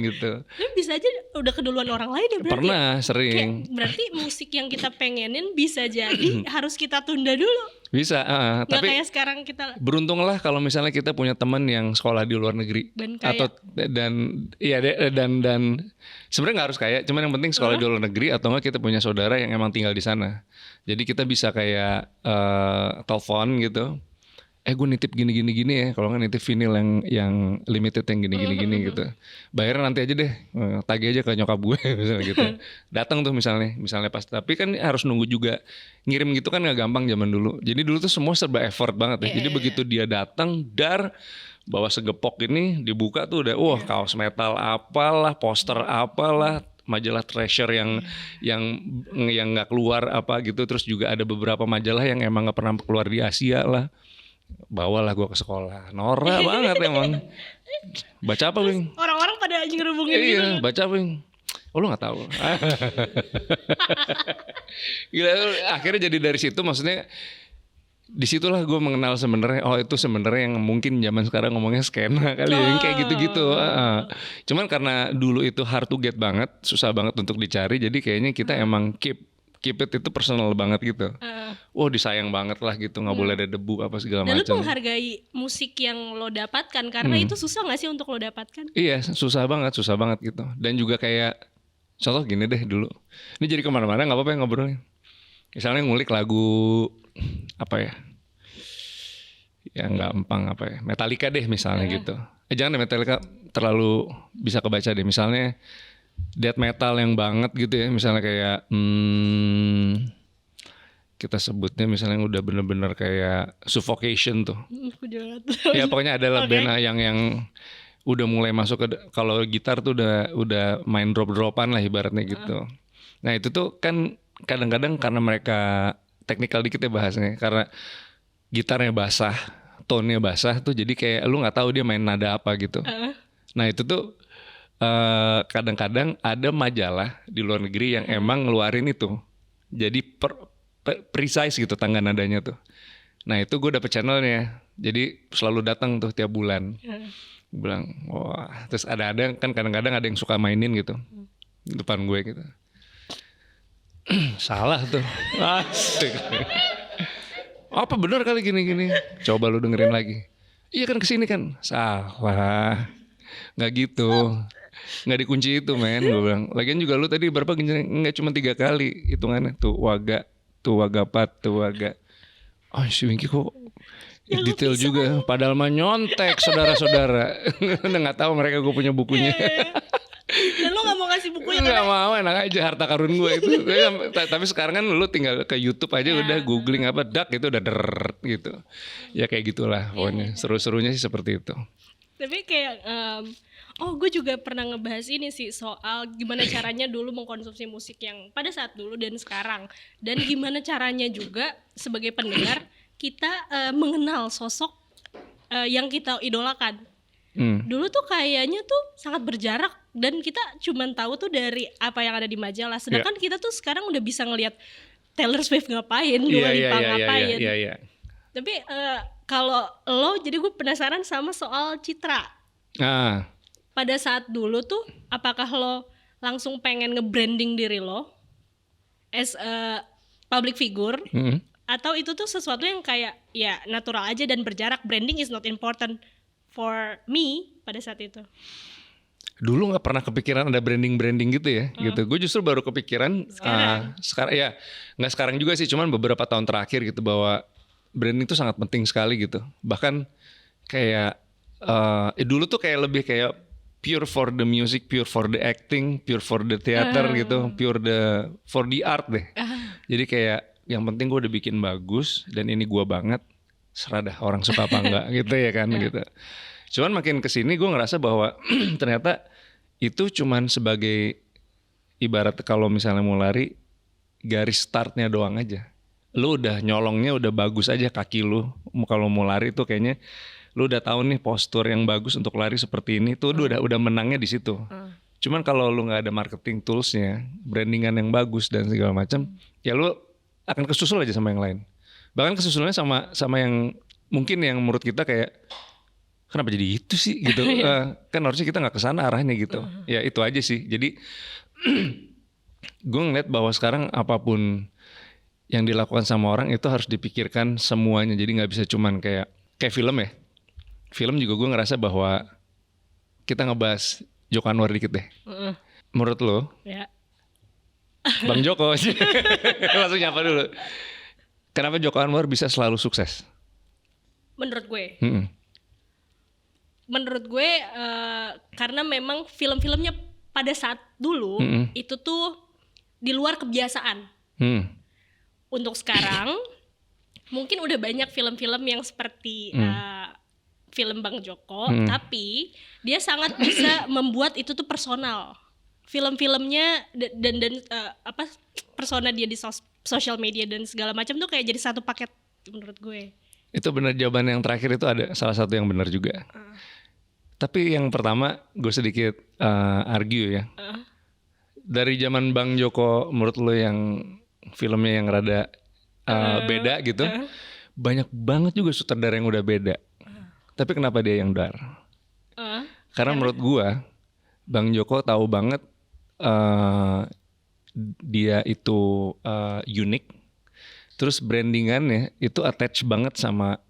Gitu. Tapi bisa aja udah keduluan orang lain ya berarti. Pernah Kayak sering. berarti musik yang kita pengenin bisa jadi harus kita tunda dulu. Bisa, Nggak tapi kayak sekarang kita beruntunglah kalau misalnya kita punya teman yang sekolah di luar negeri dan kayak atau dan sebenarnya nggak harus kaya, cuman yang penting sekolah di luar negeri atau enggak kita punya saudara yang emang tinggal di sana. Jadi kita bisa kayak telepon gitu. Gue nitip gini ya, kalau nggak nitip vinyl yang limited yang gini gitu. Bayarnya nanti aja deh, tagih aja ke nyokap gue misalnya gitu. Datang tuh misalnya pas, tapi kan harus nunggu juga. Ngirim gitu kan nggak gampang zaman dulu. Jadi dulu tuh semua serba effort banget ya. Jadi begitu dia datang, bawa segepok ini dibuka tuh udah, kaos metal apalah, poster apalah, majalah Treasure yang nggak keluar apa gitu. Terus juga ada beberapa majalah yang emang nggak pernah keluar di Asia lah. Bawalah gue ke sekolah, norak banget emang. Baca apa, Bing? orang-orang pada ngerubungin gitu. Iya, baca apa, Bing? Oh, lu nggak tahu. Gila, akhirnya jadi dari situ, maksudnya disitulah gue mengenal sebenarnya. Itu sebenarnya yang mungkin zaman sekarang ngomongnya skena kali ya, yang kayak gitu-gitu. Cuman karena dulu itu hard to get banget, susah banget untuk dicari, jadi kayaknya kita emang keep it itu personal banget gitu. Disayang banget lah gitu, nggak boleh ada debu apa segala macam. Dan lu menghargai musik yang lo dapatkan karena itu susah nggak sih untuk lo dapatkan? Iya, susah banget gitu. Dan juga kayak contoh gini deh dulu. Ini jadi kemana-mana nggak apa-apa ya ngobrolnya. Misalnya ngulik lagu apa ya? Yang gampang apa ya? Metallica deh misalnya gitu. Jangan deh Metallica terlalu bisa kebaca deh. Misalnya death metal yang banget gitu ya, misalnya kayak kita sebutnya misalnya udah bener-bener kayak Suffocation tuh. Ya pokoknya adalah band yang udah mulai masuk ke, kalau gitar tuh udah main drop-dropan lah ibaratnya gitu. Nah itu tuh kan kadang-kadang karena mereka teknikal dikit ya bahasanya, karena gitarnya basah, tone-nya basah tuh, jadi kayak lu nggak tahu dia main nada apa gitu. Nah itu tuh kadang-kadang ada majalah di luar negeri yang emang ngeluarin itu, jadi precise gitu tangga nadanya tuh. Nah itu gue dapet channelnya, jadi selalu datang tuh tiap bulan. Bilang wah, terus ada kan kadang-kadang ada yang suka mainin gitu depan gue gitu. Salah tuh, asik. Apa benar kali gini-gini? Coba lu dengerin lagi. Iya kan kesini kan, salah, nggak gitu. Nggak dikunci itu men, gue bilang. Lagian juga lu tadi berapa genjreng? Nggak cuma 3 kali hitungannya. Tuh waga pat, tuh waga. Si Winky kok ya, detail juga. Padahal mah nyontek saudara-saudara. Udah nggak tahu mereka gue punya bukunya. Dan lu nggak mau ngasih bukunya? Nggak mau, enak aja harta karun gue itu. Tapi sekarang kan lu tinggal ke YouTube aja udah googling apa dak itu udah gitu. Ya kayak gitulah pokoknya. Seru-serunya sih seperti itu. Tapi kayak gue juga pernah ngebahas ini sih soal gimana caranya dulu mengkonsumsi musik yang pada saat dulu dan sekarang, dan gimana caranya juga sebagai pendengar kita mengenal sosok yang kita idolakan. Dulu tuh kayaknya tuh sangat berjarak dan kita cuman tahu tuh dari apa yang ada di majalah. Sedangkan kita tuh sekarang udah bisa ngelihat Taylor Swift ngapain, Dua Lipa ngapain. Tapi kalau lo, jadi gue penasaran sama soal Citra. Pada saat dulu tuh, apakah lo langsung pengen nge-branding diri lo as a public figure, atau itu tuh sesuatu yang kayak ya natural aja dan berjarak, branding is not important for me pada saat itu? Dulu nggak pernah kepikiran ada branding gitu ya, gitu. Gue justru baru kepikiran sekarang ya, nggak sekarang juga sih, cuman beberapa tahun terakhir gitu, bahwa branding itu sangat penting sekali gitu. Bahkan kayak dulu tuh kayak lebih kayak pure for the music, pure for the acting, pure for the theater gitu, pure for the art deh. Jadi kayak yang penting gue udah bikin bagus dan ini gue banget, serah dah orang suka apa enggak gitu ya kan gitu. Cuman makin kesini gue ngerasa bahwa ternyata itu cuman sebagai ibarat kalau misalnya mau lari, garis startnya doang aja. Lu udah nyolongnya udah bagus aja kaki lu, kalau mau lari tuh kayaknya lu udah tahu nih postur yang bagus untuk lari seperti ini tuh udah menangnya di situ. Cuman kalau lu nggak ada marketing toolsnya, brandingan yang bagus dan segala macam, ya lu akan kesusul aja sama yang lain. Bahkan kesusulnya sama yang mungkin yang menurut kita kayak kenapa jadi itu sih gitu. Kan harusnya kita nggak kesana arahnya gitu. Ya itu aja sih. Jadi gue ngeliat bahwa sekarang apapun yang dilakukan sama orang itu harus dipikirkan semuanya. Jadi nggak bisa cuman kayak film ya. Film juga gue ngerasa bahwa kita ngebahas Joko Anwar dikit deh. Menurut lo, Ya. Bang Joko, langsung nyapa dulu. Kenapa Joko Anwar bisa selalu sukses? Menurut gue. Mm-mm. Menurut gue karena memang film-filmnya pada saat dulu itu tuh di luar kebiasaan. Untuk sekarang mungkin udah banyak film-film yang seperti film Bang Joko, tapi dia sangat bisa membuat itu tuh personal. Film-filmnya dan persona dia di sosial media dan segala macam tuh kayak jadi satu paket menurut gue. Itu benar, jawaban yang terakhir itu ada salah satu yang benar juga. Tapi yang pertama gue sedikit argue ya. Dari zaman Bang Joko, menurut lo yang filmnya yang rada beda gitu, banyak banget juga sutradara yang udah beda. Tapi kenapa dia yang dar? Karena menurut gue Bang Joko tahu banget dia itu unik. Terus brandingannya itu attach banget sama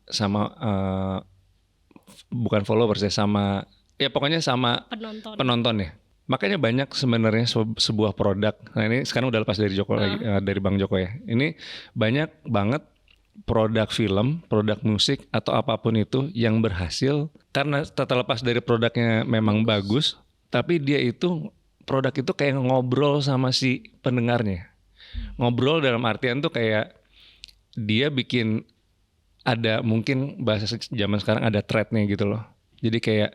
bukan followers ya, sama ya pokoknya sama penonton ya. Makanya banyak sebenarnya sebuah produk. Nah ini sekarang udah lepas dari Joko lagi, dari Bang Joko ya. Ini banyak banget produk film, produk musik atau apapun itu yang berhasil karena terlepas dari produknya memang bagus, tapi dia itu produk itu kayak ngobrol sama si pendengarnya. Ngobrol dalam artian tuh kayak dia bikin ada mungkin bahasa zaman sekarang ada threadnya gitu loh. Jadi kayak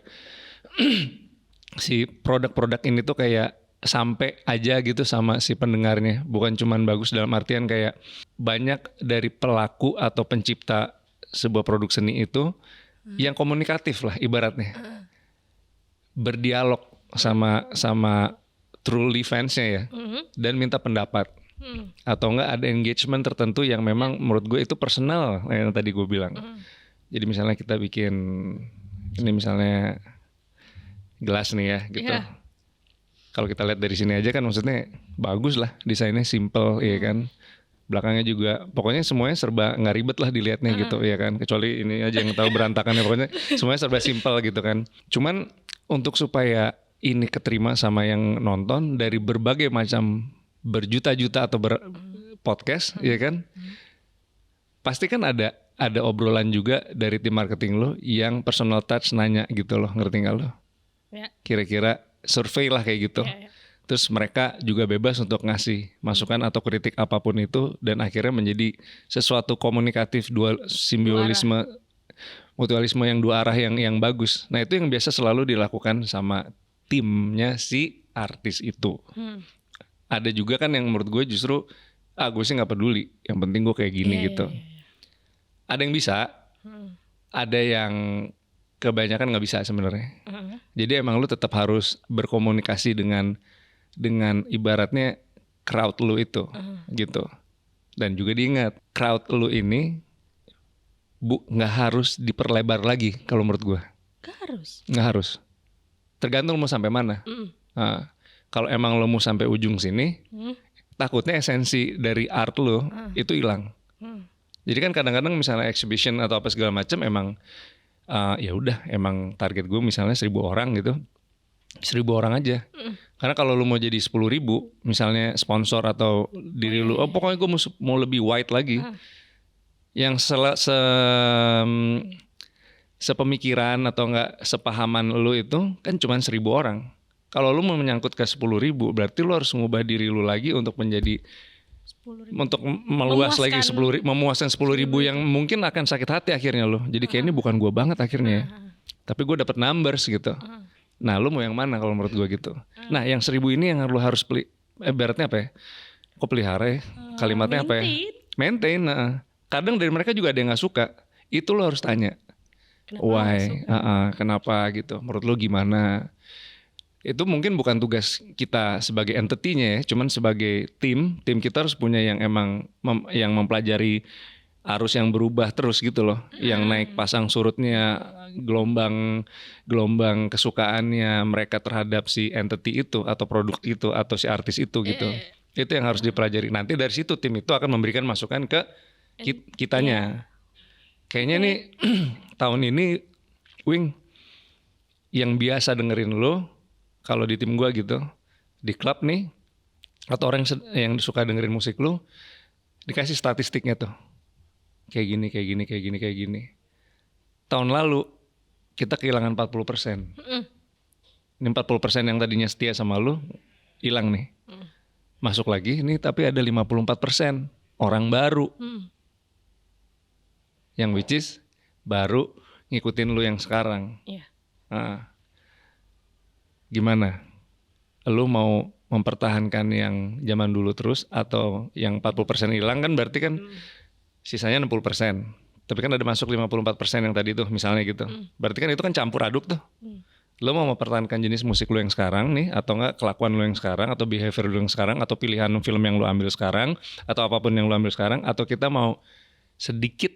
si produk-produk ini tuh kayak sampai aja gitu sama si pendengarnya. Bukan cuman bagus dalam artian kayak banyak dari pelaku atau pencipta sebuah produk seni itu yang komunikatif lah ibaratnya. Berdialog sama truly fansnya ya. Dan minta pendapat. Atau enggak ada engagement tertentu yang memang menurut gue itu personal yang tadi gue bilang. Jadi misalnya kita bikin ini misalnya gelas nih ya gitu. Kalau kita lihat dari sini aja kan maksudnya bagus lah, desainnya simple ya kan. Belakangnya juga pokoknya semuanya serba nggak ribet lah dilihatnya gitu ya kan. Kecuali ini aja yang tahu berantakannya, pokoknya semuanya serba simple gitu kan. Cuman untuk supaya ini keterima sama yang nonton dari berbagai macam berjuta-juta atau podcast ya kan, pasti kan ada obrolan juga dari tim marketing lo yang personal touch nanya gitu loh, ngerti nggak lo? Kira-kira survei lah kayak gitu. Terus mereka juga bebas untuk ngasih masukan atau kritik apapun itu dan akhirnya menjadi sesuatu komunikatif simbiolisme mutualisme yang dua arah yang bagus. Nah itu yang biasa selalu dilakukan sama timnya si artis itu. Ada juga kan yang menurut gue justru gue sih nggak peduli, yang penting gue kayak gini gitu. Ada yang bisa, ada yang kebanyakan nggak bisa sebenarnya. Jadi emang lu tetap harus berkomunikasi dengan ibaratnya crowd lu itu gitu. Dan juga diingat crowd lu ini nggak harus diperlebar lagi kalau menurut gue. Nggak harus. Tergantung mau sampai mana. Nah, kalau emang lo mau sampai ujung sini, takutnya esensi dari art lo itu hilang. Jadi kan kadang-kadang misalnya exhibition atau apa segala macam emang ya udah emang target gue misalnya 1.000 orang gitu, 1.000 orang aja. Karena kalau lo mau jadi 10.000, misalnya sponsor atau diri lo, pokoknya gue mau lebih wide lagi. Yang sepemikiran atau enggak sepahaman lo itu kan cuma 1.000 orang. Kalau lu mau menyangkut ke 10.000, berarti lu harus mengubah diri lu lagi untuk menjadi 10.000. Untuk meluas lagi 10.000, memuaskan 10.000 yang mungkin akan sakit hati akhirnya lu. Jadi kayak ini bukan gua banget akhirnya. Tapi gua dapat numbers gitu. Nah, lu mau yang mana kalau menurut gua gitu? Nah, yang 1.000 ini yang lu harus ibaratnya apa ya? Kok pelihara ya? Kalimatnya apa ya? Maintain. Nah, kadang dari mereka juga ada yang nggak suka. Itu lu harus tanya. Why? Kenapa gitu? Menurut lu gimana? Itu mungkin bukan tugas kita sebagai entity-nya ya, cuman sebagai tim kita harus punya yang emang yang mempelajari arus yang berubah terus gitu loh, yang naik pasang surutnya, gelombang kesukaannya mereka terhadap si entity itu atau produk itu atau si artis itu gitu. Itu yang harus dipelajari. Nanti dari situ tim itu akan memberikan masukan ke kitanya. Kayaknya nih tahun ini Wing yang biasa dengerin lo kalau di tim gua gitu, di klub nih atau orang yang suka dengerin musik lo dikasih statistiknya tuh. Kayak gini. Tahun lalu kita kehilangan 40%. Ini 40% yang tadinya setia sama lu hilang nih. Masuk lagi nih tapi ada 54% orang baru. Yang which is baru ngikutin lu yang sekarang. Iya. Nah, gimana? Lu mau mempertahankan yang zaman dulu terus atau yang 40% hilang kan berarti kan sisanya 60%. Tapi kan ada masuk 54% yang tadi tuh misalnya gitu. Berarti kan itu kan campur aduk tuh. Lo mau mempertahankan jenis musik lo yang sekarang nih atau enggak kelakuan lo yang sekarang atau behavior lo yang sekarang atau pilihan film yang lo ambil sekarang atau apapun yang lo ambil sekarang atau kita mau sedikit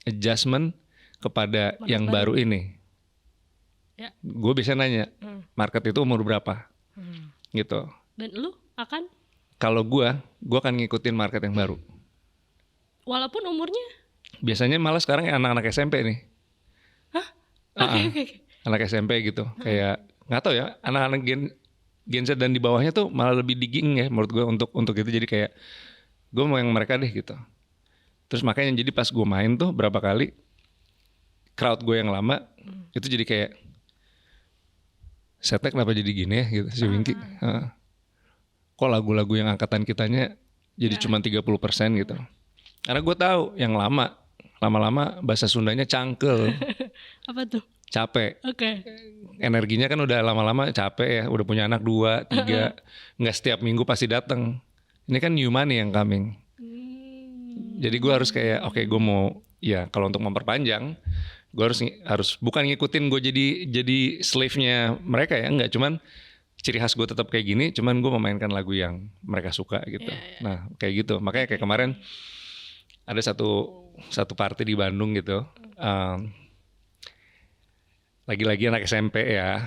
adjustment kepada yang baru ini. Ya. Gue bisa nanya, market itu umur berapa? Gitu. Dan lu akan? Kalau gue akan ngikutin market yang baru. Walaupun umurnya? Biasanya malah sekarang anak-anak SMP nih. Hah? Oke. Anak SMP gitu. Kayak nggak tahu ya, anak-anak Gen Z dan di bawahnya tuh malah lebih digging ya menurut gue untuk itu. Jadi kayak gue mau yang mereka deh gitu. Terus makanya jadi pas gue main tuh berapa kali crowd gue yang lama itu jadi kayak setnya kenapa jadi gini ya gitu si Winky. Kok lagu-lagu yang angkatan kitanya jadi cuma 30% gitu. Karena gue tahu yang lama-lama bahasa Sundanya cangkel. Apa tuh? Capek. Oke. Energinya kan udah lama-lama capek ya, udah punya anak 2, 3, nggak setiap minggu pasti datang. Ini kan new money yang coming. Jadi gue harus kayak oke, gue mau ya kalau untuk memperpanjang, gue harus bukan ngikutin gue jadi slave-nya mereka ya, enggak, cuman ciri khas gue tetap kayak gini, cuman gue memainkan lagu yang mereka suka gitu. Nah kayak gitu, makanya kayak kemarin ada satu party di Bandung gitu. Lagi-lagi anak SMP ya.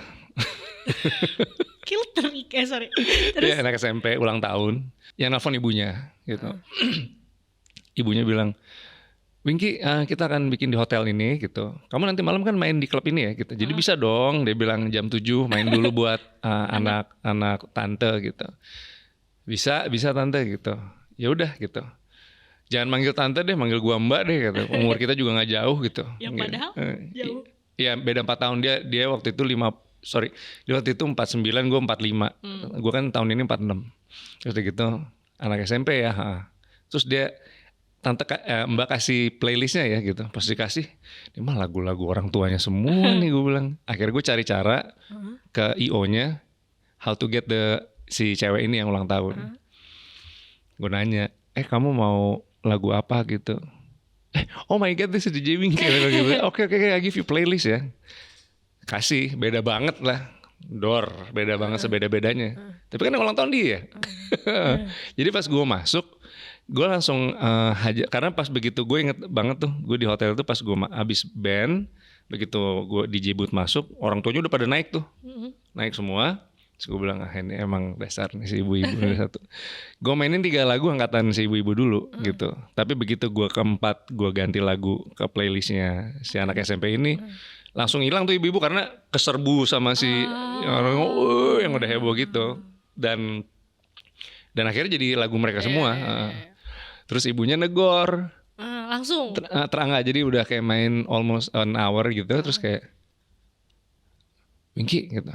Sorry. Terus ya, anak SMP ulang tahun. Yang nelfon ibunya gitu. Ibunya bilang, Winky, kita akan bikin di hotel ini gitu. Kamu nanti malam kan main di klub ini ya gitu. Jadi bisa dong, dia bilang jam 7 main dulu buat anak tante gitu. Bisa tante gitu. Ya udah gitu. Jangan manggil tante deh, manggil gua Mbak deh gitu. Umur kita juga nggak jauh gitu. Yang padahal jauh. Iya beda 4 tahun, dia waktu itu dia waktu itu 49, gue 45. Gue kan tahun ini 46. Terus gitu anak SMP ya. Terus dia Mbak kasih playlistnya ya gitu. Pas dikasih, ini mah lagu-lagu orang tuanya semua nih gue bilang. Akhirnya gue cari cara ke IO-nya how to get si cewek ini yang ulang tahun. Gue nanya, kamu mau lagu apa gitu? Oh my god, this is DJ Winky gitu. Oke, I give you playlist ya. Kasih, beda banget lah. Beda banget sebeda-bedanya. Tapi kan yang ulang tahun dia. Jadi pas gue masuk, gue langsung karena pas begitu gue inget banget tuh, gue di hotel itu pas gue abis band, begitu gue DJ booth masuk, orang tuanya udah pada naik tuh, naik semua. Terus gue bilang, ini emang dasar nih si ibu-ibu satu. Gue mainin 3 lagu angkatan si ibu-ibu dulu gitu. Tapi begitu gue keempat, gue ganti lagu ke playlistnya si anak SMP ini, langsung hilang tuh ibu-ibu karena keserbu sama si orang yang udah heboh gitu. Dan akhirnya jadi lagu mereka semua. Terus ibunya negor. Langsung? Terang aja, jadi udah kayak main almost an hour gitu. Terus kayak, Winky gitu.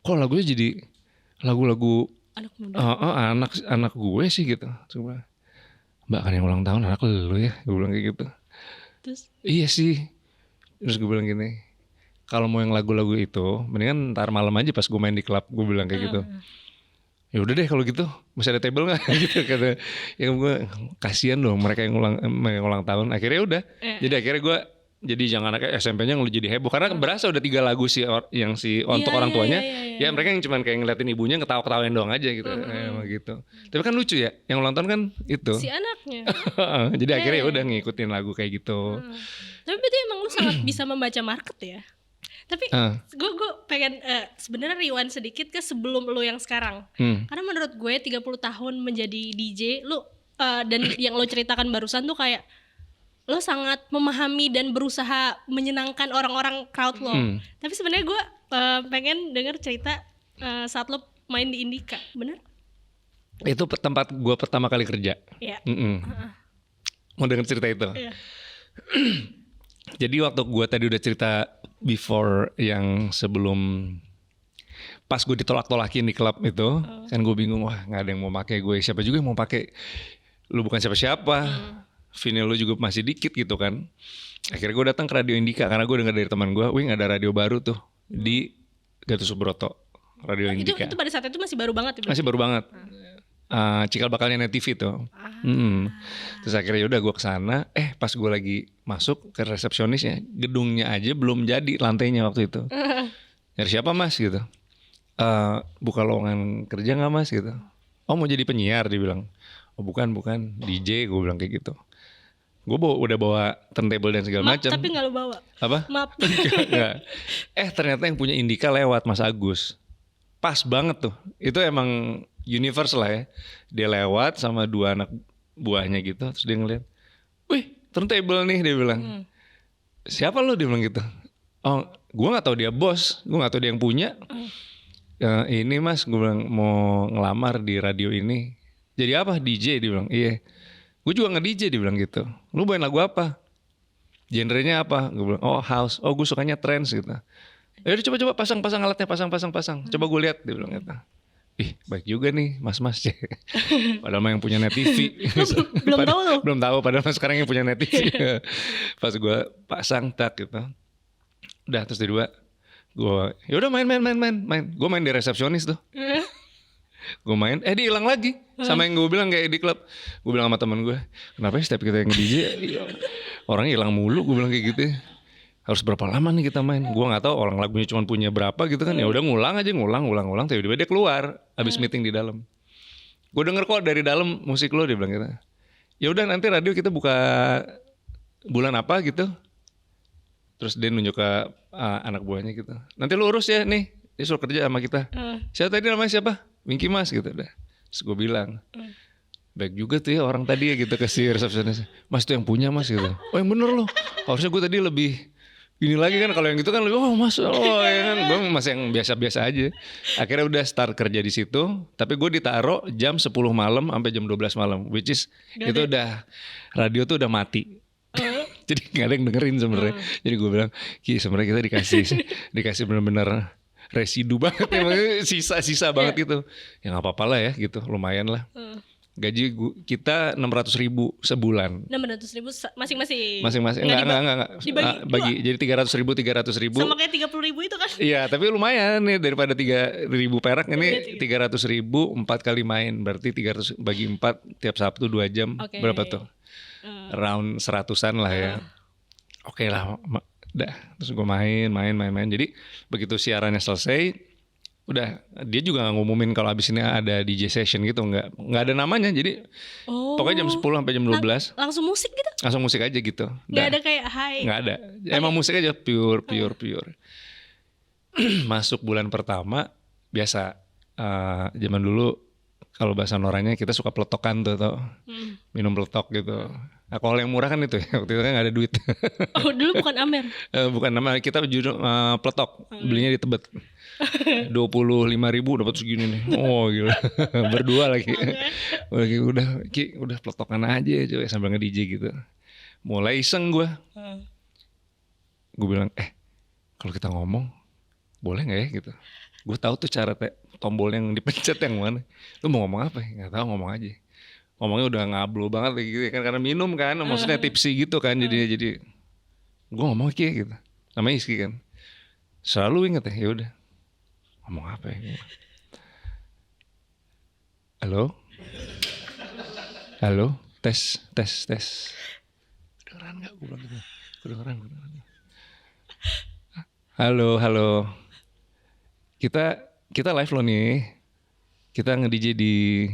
Kok lagunya jadi lagu-lagu anak muda? Anak gue sih gitu. Coba, Mbak kan yang ulang tahun anak lu ya, gue bilang kayak gitu. Terus? Iya sih. Terus gue bilang gini, kalau mau yang lagu-lagu itu, mendingan ntar malam aja pas gue main di klub, gue bilang kayak gitu. Ya udah deh kalau gitu, masih ada table nggak? Gitu kata. Ya gue kasihan dong mereka yang ulang tahun. Akhirnya udah. Jadi akhirnya gue Jadi jangan anak SMP-nya lu jadi heboh karena berasa udah 3 lagu yang untuk Iya, orang iya, tuanya. iya. Ya mereka yang cuman kayak ngeliatin ibunya ketawa-ketawain doang aja gitu. Emang gitu. Tapi kan lucu ya, yang nonton kan itu. Si anaknya. Jadi akhirnya Iya. udah ngikutin lagu kayak gitu. Tapi berarti emang lu sangat bisa membaca market ya. Tapi gue pengen sebenarnya rewind sedikit ke sebelum lu yang sekarang. Karena menurut gue 30 tahun menjadi DJ lu dan yang lo ceritakan barusan tuh kayak lo sangat memahami dan berusaha menyenangkan orang-orang crowd lo. Tapi sebenarnya gue pengen denger cerita saat lo main di Indika, bener? Itu tempat gue pertama kali kerja. Iya. Mau denger cerita itu? Iya. Jadi waktu gue tadi udah cerita before yang sebelum pas gue ditolak-tolakin di klub itu, kan gue bingung, wah nggak ada yang mau pakai gue, siapa juga yang mau pakai, lu bukan siapa-siapa, vinyl lu juga masih dikit gitu kan. Akhirnya gue datang ke Radio Indika karena gue dengar dari teman gue, wih ada radio baru tuh di Gatot Subroto, Radio Indika. Itu pada saat itu masih baru banget ya? Masih baru banget. Cikal bakalnya Net TV tuh. Terus akhirnya udah gue kesana. Pas gue lagi masuk ke resepsionisnya, gedungnya aja belum jadi lantainya waktu itu. Dari siapa mas gitu? Buka lowongan kerja nggak mas gitu? Oh mau jadi penyiar, dia bilang. Oh bukan DJ, gue bilang kayak gitu. Gue udah bawa turntable dan segala macam. Tapi nggak lo bawa. Apa? Map. Enggak. Ternyata yang punya Indika lewat Mas Agus. Pas banget tuh. Itu emang universe lah ya. Dia lewat sama 2 anak buahnya gitu. Terus dia ngeliat, wih turntable nih, dia bilang. Siapa lo, dia bilang gitu. Oh gue gak tahu dia bos, gue gak tahu dia yang punya. Ini mas, gue bilang mau ngelamar di radio ini. Jadi apa? DJ, dia bilang. Iya. Gue juga nge-DJ, dia bilang gitu. Lu bawain lagu apa? Genrenya apa? Gue bilang, oh house. Oh gue sukanya trance gitu. Yaudah coba pasang alatnya, pasang. Coba gue lihat, dia bilang gitu. Ih baik juga nih mas-mas. Padahal mah yang punya Net TV. Belum tahu loh. Belum tahu, padahal mah sekarang yang punya Net TV. Pas gue pasang tak gitu. Udah terus kedua gue yaudah main. Gue main di resepsionis tuh. Gue main, dia hilang lagi. Sama yang gue bilang kayak di klub. Gue bilang sama teman gue, kenapa ya setiap kita yang nge-DJ orangnya hilang mulu. Gue bilang kayak gitu ya. Harus berapa lama nih kita main? Gue nggak tahu orang lagunya cuma punya berapa gitu kan. Ya udah ngulang. Tiba-tiba dia keluar abis meeting di dalam. Gue denger kok dari dalam musik lo, dia bilang gitu. Ya udah nanti radio kita buka bulan apa gitu. Terus dia nunjuk ke anak buahnya gitu. Nanti lu urus ya nih. Dia suruh kerja sama kita. Siapa tadi namanya siapa? Winky Mas gitu dah. Terus gue bilang, baik juga tuh ya orang tadi ya gitu ke si resepsionis. Mas tuh yang punya mas gitu. Oh yang bener loh. Harusnya gue tadi lebih ini lagi kan, kalau yang gitu kan lebih mas ya kan. Gue masih yang biasa-biasa aja. Akhirnya udah start kerja di situ. Tapi gue ditaruh jam 10 malam sampai jam 12 malam. Which is itu udah radio tuh udah mati. Jadi gak ada yang dengerin sebenarnya. Jadi gue bilang, Ki sebenarnya kita dikasih benar-benar residu banget ya, sisa banget gitu. Ya nggak apa-apa lah ya gitu, lumayan lah. Gaji kita 600.000 sebulan. 600.000 masing-masing. Enggak. Bagi jadi 300.000. Sama kayak 30.000 itu kan? Iya, tapi lumayan nih daripada 3.000 perak ini 300.000 4 kali main, berarti 300 bagi 4 tiap Sabtu 2 jam. Berapa tuh? Round 100-an lah ya. Oke lah. Udah, terus gue main. Jadi begitu siarannya selesai, udah dia juga nggak ngumumin kalau abis ini ada DJ session gitu, nggak ada namanya. Jadi pokoknya jam 10 sampai jam 12 langsung musik gitu. Langsung musik aja gitu. Nggak ada kayak hai. Nggak ada. Emang musik aja pure. Masuk bulan pertama biasa. Zaman dulu kalau bahasa Noranya kita suka peletokan tuh, minum peletok gitu. Alkohol yang murah kan itu ya, waktu itu kan gak ada duit. Oh dulu bukan Amer? Bukan, nama kita judul peletok, belinya di Tebet. 25.000 dapat segini nih. Oh gila, berdua lagi. Udah peletokan aja coba sambil nge-DJ gitu. Mulai iseng gue. Gue bilang, kalau kita ngomong boleh gak ya gitu. Gue tahu tuh cara tombol yang dipencet yang mana. Lu mau ngomong apa? Gak tahu, ngomong aja. Ngomongnya udah ngablu banget gitu kan, karena minum kan, maksudnya tipsi gitu kan, jadi gue ngomong kayak gitu, namanya Iski kan, selalu inget ya udah ngomong apa ya, halo tes, kedengeran nggak gue bilang gitu, kedengeran. Halo. Kita live loh nih. Kita nge-DJ di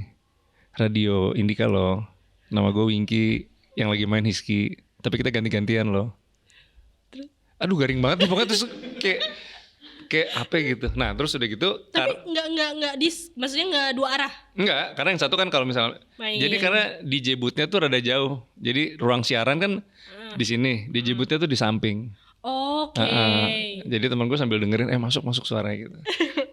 Radio Indika loh. Nama gue Winky, yang lagi main Hizky. Tapi kita ganti-gantian loh. Aduh garing banget nih pokoknya, terus kayak apa gitu. Nah terus udah gitu. Tapi nggak maksudnya nggak dua arah. Enggak, karena yang satu kan kalau misalnya Main. jadi karena DJ booth-nya tuh rada jauh. Jadi ruang siaran kan di sini, DJ booth-nya tuh di samping. Oke. Jadi teman gue sambil dengerin masuk suaranya gitu.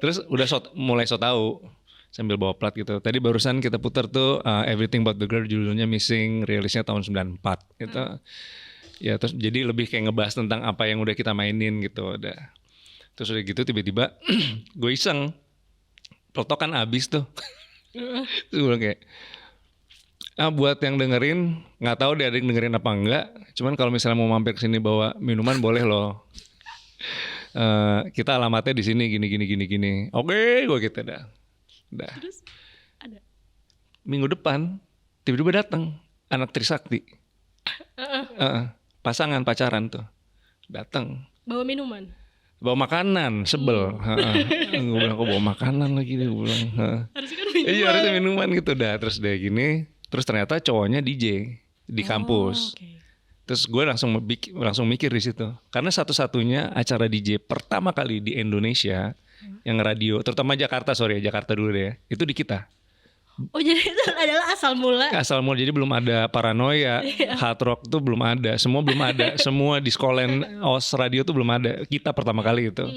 Terus udah mulai tahu sambil bawa plat gitu. Tadi barusan kita putar tuh Everything But The Girl, judulnya Missing, rilisnya tahun 94 gitu. Ya terus jadi lebih kayak ngebahas tentang apa yang udah kita mainin gitu. Terus udah gitu tiba-tiba gue iseng, plotokan abis tuh. Terus gue bilang kayak, buat yang dengerin, nggak tahu deh ada yang dengerin apa enggak. Cuman kalau misalnya mau mampir ke sini bawa minuman boleh loh. Kita alamatnya di sini gini. Oke, gue gitu dah. Terus ada. Minggu depan tiba-tiba datang anak Trisakti. Pasangan pacaran tuh datang. Bawa minuman. Bawa makanan, sebel. Gue bilang kok bawa makanan lagi deh, gue bilang. Harusnya kan minuman. Iya harusnya minuman gitu dah. Terus dia gini, terus ternyata cowoknya DJ di kampus. Okay. Terus gue langsung mikir di situ, karena satu-satunya acara DJ pertama kali di Indonesia yang radio, terutama Jakarta dulu deh, itu di kita. Oh jadi itu adalah asal mula. Jadi belum ada Paranoia, Hard Rock tuh belum ada, semua belum ada, semua di Skolen, OS Radio tuh belum ada, kita pertama kali itu.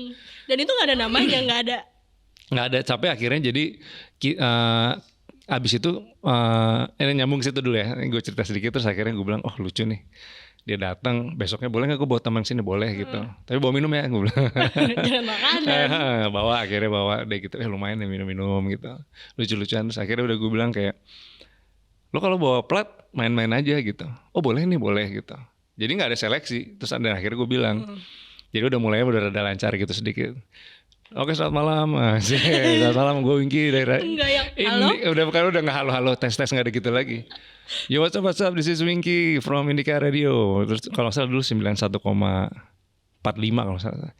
Dan itu nggak ada namanya, nggak ada. Capek akhirnya jadi abis itu ini nyambung ke situ dulu ya, gue cerita sedikit terus akhirnya gue bilang lucu nih. Dia datang, besoknya boleh nggak gue bawa teman sini, boleh gitu. Tapi bawa minum ya, gue bilang. Jangan makanan. Akhirnya bawa deh gitu, lumayan ya minum-minum gitu. Lucu-lucuan, terus akhirnya udah gue bilang kayak, lo kalau bawa plat main-main aja gitu. Oh boleh nih, boleh gitu. Jadi nggak ada seleksi, terus akhirnya gue bilang. Jadi udah mulai udah rada lancar gitu sedikit. Oke, selamat malam. Selamat malam, gue Winky dari Enggak yang halo. Udah nggak halo tes nggak ada gitu lagi. Yo what's up, this is Winky from Indika Radio. Terus kalau salah dulu 91,45 kalau salah.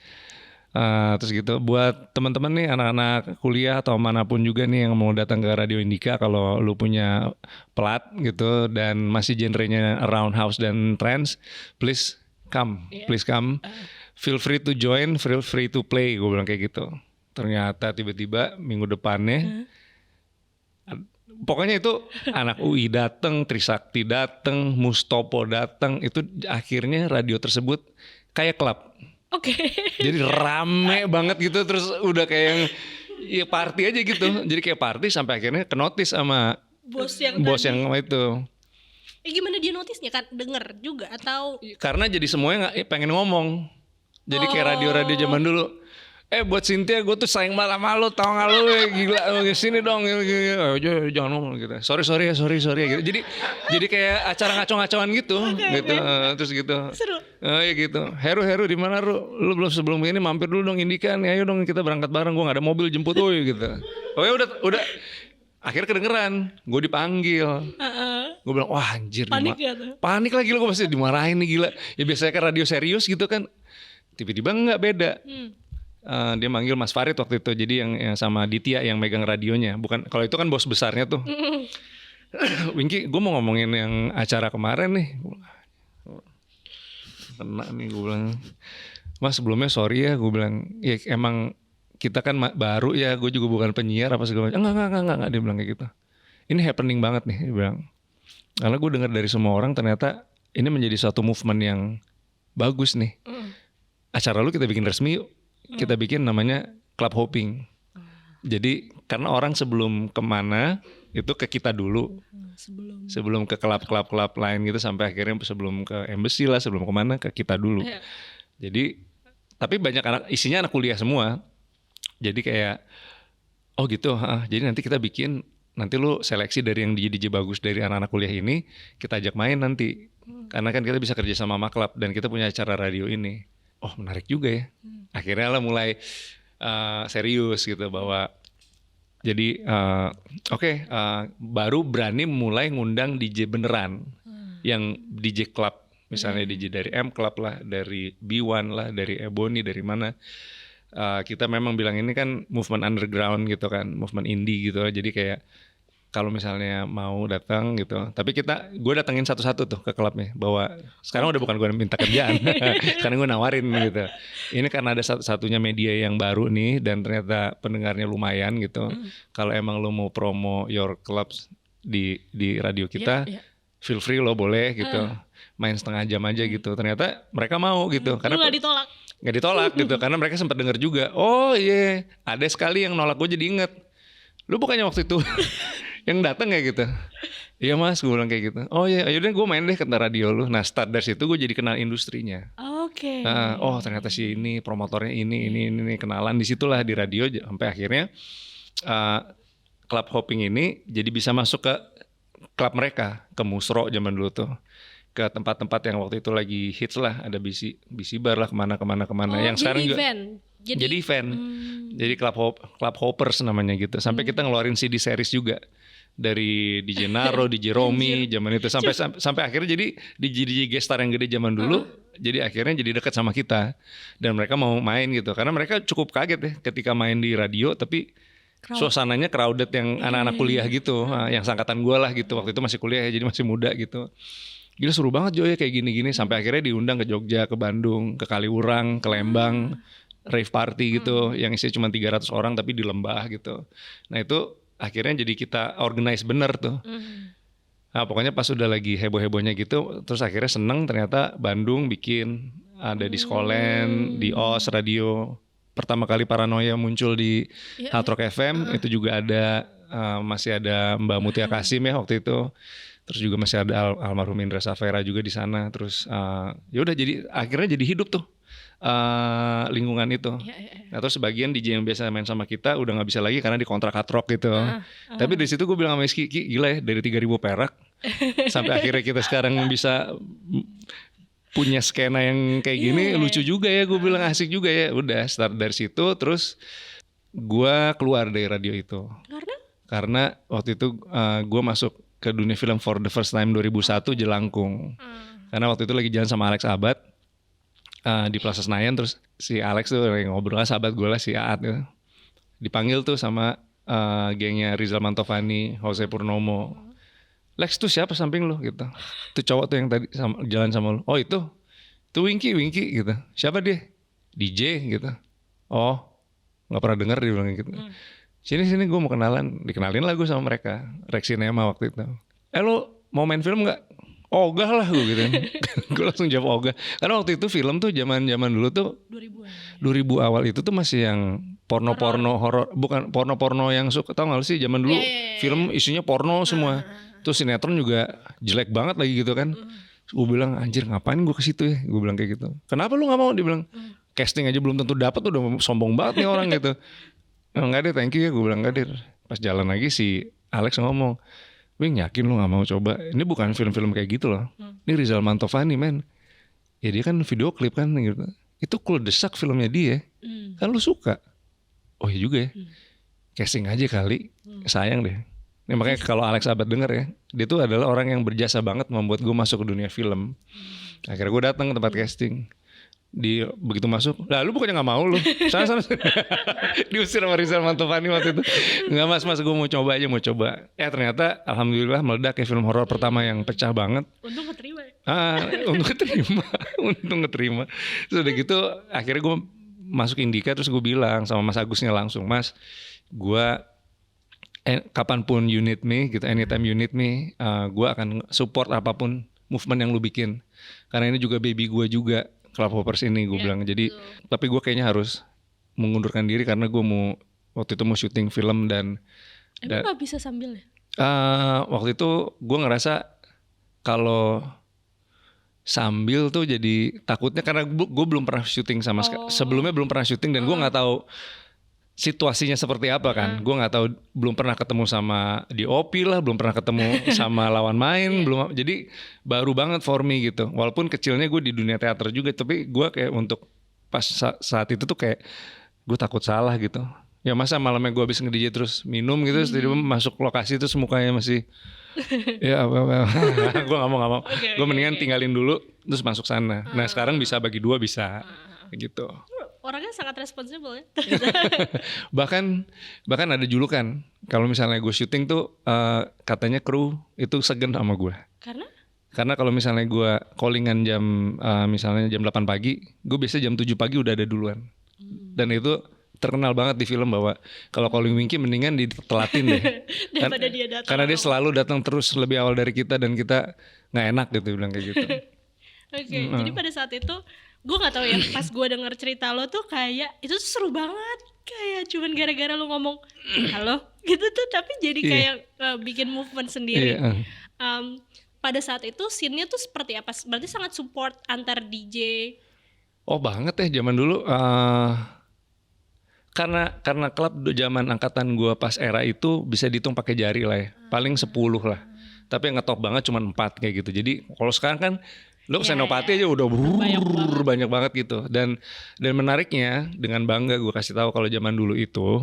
Terus gitu buat teman-teman nih anak-anak kuliah atau manapun juga nih yang mau datang ke Radio Indika, kalau lu punya plat gitu dan masih genrenya around house dan trance, please come. Feel free to join, feel free to play, gue bilang kayak gitu. Ternyata tiba-tiba minggu depannya, pokoknya itu anak UI datang, Trisakti datang, Mustopo datang, itu akhirnya radio tersebut kayak klub. Oke. Jadi rame banget gitu, terus udah kayak yang ya party aja gitu. Jadi kayak party sampai akhirnya kenotis sama bos yang itu. Gimana dia notisnya kan, denger juga atau? Karena jadi semuanya pengen ngomong. Jadi kayak radio-radio zaman dulu. Buat Cynthia gue tuh sayang malah malu, tau gak lu gila, sini dong, jangan ngomong gitu. Sorry gitu. Jadi kayak acara ngaco-ngacoan gitu, gitu. Terus gitu. Seru. Ya gitu. Heru di mana lu belum sebelum ini mampir dulu dong Indika nih, ayo dong kita berangkat bareng, gue nggak ada mobil jemput gitu. Oh ya udah. Akhirnya kedengeran, gue dipanggil. Gue bilang wah anjir. Panik ya tuh? Panik lagi, gue pasti dimarahin nih gila. Ya biasanya kan radio serius gitu kan. Tiba-tiba nggak beda. Dia manggil Mas Farid waktu itu, jadi yang sama Ditya yang megang radionya. Bukan, kalau itu kan bos besarnya tuh. Winky, gue mau ngomongin yang acara kemarin nih. Kena nih, gue bilang. Mas sebelumnya sorry ya, gue bilang. Ya emang kita kan baru ya, gue juga bukan penyiar apa segala macam. Enggak, dia bilang kayak gitu. Ini happening banget nih, dia bilang. Karena gue dengar dari semua orang ternyata ini menjadi suatu movement yang bagus nih. Acara lu kita bikin resmi yuk. Kita bikin namanya club hopping. Jadi karena orang sebelum kemana itu ke kita dulu. Sebelum ke klub-klub lain gitu, sampai akhirnya sebelum ke embassy lah, sebelum kemana ke kita dulu. Jadi tapi banyak isinya anak kuliah semua. Jadi kayak gitu. Jadi nanti kita bikin, nanti lu seleksi dari yang DJ bagus dari anak-anak kuliah ini, kita ajak main nanti. Karena kan kita bisa kerja sama klub dan kita punya acara radio ini. Oh menarik juga ya. Akhirnya lah mulai serius gitu bahwa jadi baru berani mulai ngundang DJ beneran yang DJ club Misalnya DJ dari M Club lah, dari B1 lah, dari Ebony, dari mana. Kita memang bilang ini kan movement underground gitu kan, movement indie gitu. Jadi kayak kalau misalnya mau datang gitu, tapi gue datengin satu-satu tuh ke klubnya, bahwa sekarang udah bukan gue minta kerjaan, sekarang gue nawarin gitu. Ini karena ada satu-satunya media yang baru nih dan ternyata pendengarnya lumayan gitu. Kalau emang lo mau promo your clubs di radio kita, feel free lo boleh gitu, main setengah jam aja gitu. Ternyata mereka mau gitu, karena Lu nggak ditolak gitu, karena mereka sempat dengar juga. Oh iya, ada sekali yang nolak, gue jadi inget. Lu bukannya waktu itu yang datang ya gitu. Iya mas, gue bilang kayak gitu. Oh iya, yaudah gue main deh ke radio lu. Nah start dari situ gue jadi kenal industrinya. Oke. Oh ternyata si ini promotornya ini kenalan, disitulah di radio sampai akhirnya club hopping ini jadi bisa masuk ke klub mereka, ke Musro zaman dulu tuh, ke tempat-tempat yang waktu itu lagi hits lah, ada BC Bar lah, kemana. Yang sekarang juga event. jadi event. Jadi club hoppers namanya gitu. Sampai kita ngeluarin CD series juga dari DJ Naro, DJ Romi zaman itu, sampai akhirnya jadi DJ gestar yang gede zaman dulu. Jadi akhirnya jadi dekat sama kita dan mereka mau main gitu, karena mereka cukup kaget ya ketika main di radio tapi suasananya crowded, yang anak-anak kuliah gitu, yang seangkatan gue lah gitu, waktu itu masih kuliah ya, jadi masih muda gitu. Gila seru banget Joy kayak gini-gini, sampai akhirnya diundang ke Jogja, ke Bandung, ke Kaliurang, ke Lembang, rave party gitu, yang isinya cuma 300 orang tapi di lembah gitu. Nah itu akhirnya jadi kita organize bener tuh. Nah pokoknya pas udah lagi heboh-hebohnya gitu, terus akhirnya seneng, ternyata Bandung bikin, ada di Skolen, di OS Radio. Pertama kali Paranoia muncul di Hard Rock FM, itu juga ada, masih ada Mbak Mutia Kasim ya waktu itu. Terus juga masih ada almarhum Indra Safera juga di sana. Terus ya udah, jadi akhirnya jadi hidup tuh lingkungan itu. Nah terus sebagian DJ yang biasa main sama kita udah nggak bisa lagi karena dikontrak Hard Rock gitu. Tapi dari situ gue bilang sama Rizky, gila ya, dari 3.000 perak sampai akhirnya kita sekarang bisa punya skena yang kayak gini, lucu juga ya, gue bilang asik juga ya. Udah start dari situ, terus gue keluar dari radio itu. Karena waktu itu gue masuk ke dunia film for the first time 2001 Jelangkung. Karena waktu itu lagi jalan sama Alex Abad di Plaza Senayan, terus si Alex tuh lagi ngobrol, sahabat gue lah, si Aat gitu. Dipanggil tuh sama gengnya Rizal Mantovani, Jose Purnomo. Lex tuh siapa samping lu gitu. Itu cowok tuh yang tadi jalan sama lu. Oh itu Winky gitu. Siapa dia? DJ gitu. Oh nggak pernah dengar dia bilang gitu. Sini gue mau kenalan. Dikenalin lah gue sama mereka. Rex Cinema waktu itu. Lu mau main film nggak? Ogah lah gue gitu. Gue langsung jawab ogah. Karena waktu itu film tuh zaman dulu tuh 2000 awal itu tuh masih yang porno horor, bukan porno yang suka, tau gak sih zaman dulu film isinya porno semua. Terus sinetron juga jelek banget lagi gitu kan. Gue bilang anjir ngapain gue ke situ ya? Gue bilang kayak gitu. Kenapa lu nggak mau? Dia bilang casting aja belum tentu dapat, udah sombong banget nih orang gitu. Enggak deh, thank you ya, gue bilang enggak deh. Pas jalan lagi si Alex ngomong, Wing yakin lu gak mau coba? Ini bukan film-film kayak gitu loh. Ini Rizal Mantovani men. Ya dia kan video klip kan gitu. Itu cool desak filmnya dia. Kan lu suka. Oh iya juga ya. Casting aja kali. Sayang deh. Ini makanya kalau Alex Abad denger ya, dia tuh adalah orang yang berjasa banget membuat gue masuk ke dunia film. Akhirnya gue datang ke tempat casting. Begitu masuk, lah lu bukannya gak mau lu, sana diusir sama Rizal Mantovani waktu itu. Nggak mas gue mau coba aja, ternyata alhamdulillah meledak ya, film horor pertama yang pecah banget. Untung keterima ya? Untung keterima. Terus udah gitu akhirnya gue masuk Indika, terus gue bilang sama Mas Agusnya langsung, Mas gue kapanpun you need me gitu, anytime you need me, gue akan support apapun movement yang lu bikin, karena ini juga baby gue juga, Club Hoppers ini, gue bilang. Jadi tapi gue kayaknya harus mengundurkan diri karena gue waktu itu mau syuting film dan emang gak bisa sambil ya? Waktu itu gue ngerasa kalau sambil tuh jadi takutnya, karena gue belum pernah syuting sama sebelumnya, belum pernah syuting dan gue nggak tahu situasinya seperti apa kan. Gue nggak tahu, belum pernah ketemu sama DOP lah, belum pernah ketemu sama lawan main, belum. Jadi baru banget for me gitu. Walaupun kecilnya gue di dunia teater juga, tapi gue kayak untuk pas saat itu tuh kayak gue takut salah gitu. Ya masa malamnya gue habis nge-DJ terus minum gitu, terus tiba-tiba masuk lokasi terus mukanya masih Ya apa. Gue nggak mau. Oke, Gue oke, mendingan oke. tinggalin dulu terus masuk sana. Nah sekarang bisa bagi dua bisa gitu. Orangnya sangat responsibel ya. Bahkan ada julukan kalau misalnya gue syuting tuh katanya kru itu segen sama gue. Karena kalau misalnya gue callingan jam misalnya jam 8 pagi, gue biasanya jam 7 pagi udah ada duluan. Dan itu terkenal banget di film bahwa kalau calling Winky mendingan ditelatin deh. Daripada dia datang Karena dia awal. selalu datang terus lebih awal dari kita dan kita nggak enak gitu bilang kayak gitu. Oke, jadi pada saat itu gue nggak tahu ya, pas gue denger cerita lo tuh kayak itu tuh seru banget, kayak cuman gara-gara lo ngomong halo gitu tuh, tapi jadi Iya. kayak bikin movement sendiri. Iya. Pada saat itu scene-nya tuh seperti apa? Berarti sangat support antar DJ. Oh banget ya zaman dulu. Karena klub zaman angkatan gua pas era itu bisa dihitung pakai jari lah ya. Paling 10 lah. Tapi yang ngetop banget cuma 4 kayak gitu. Jadi kalau sekarang kan lo Iya, Senopati aja udah banyak banget gitu. Dan menariknya dengan bangga gue kasih tahu kalau zaman dulu itu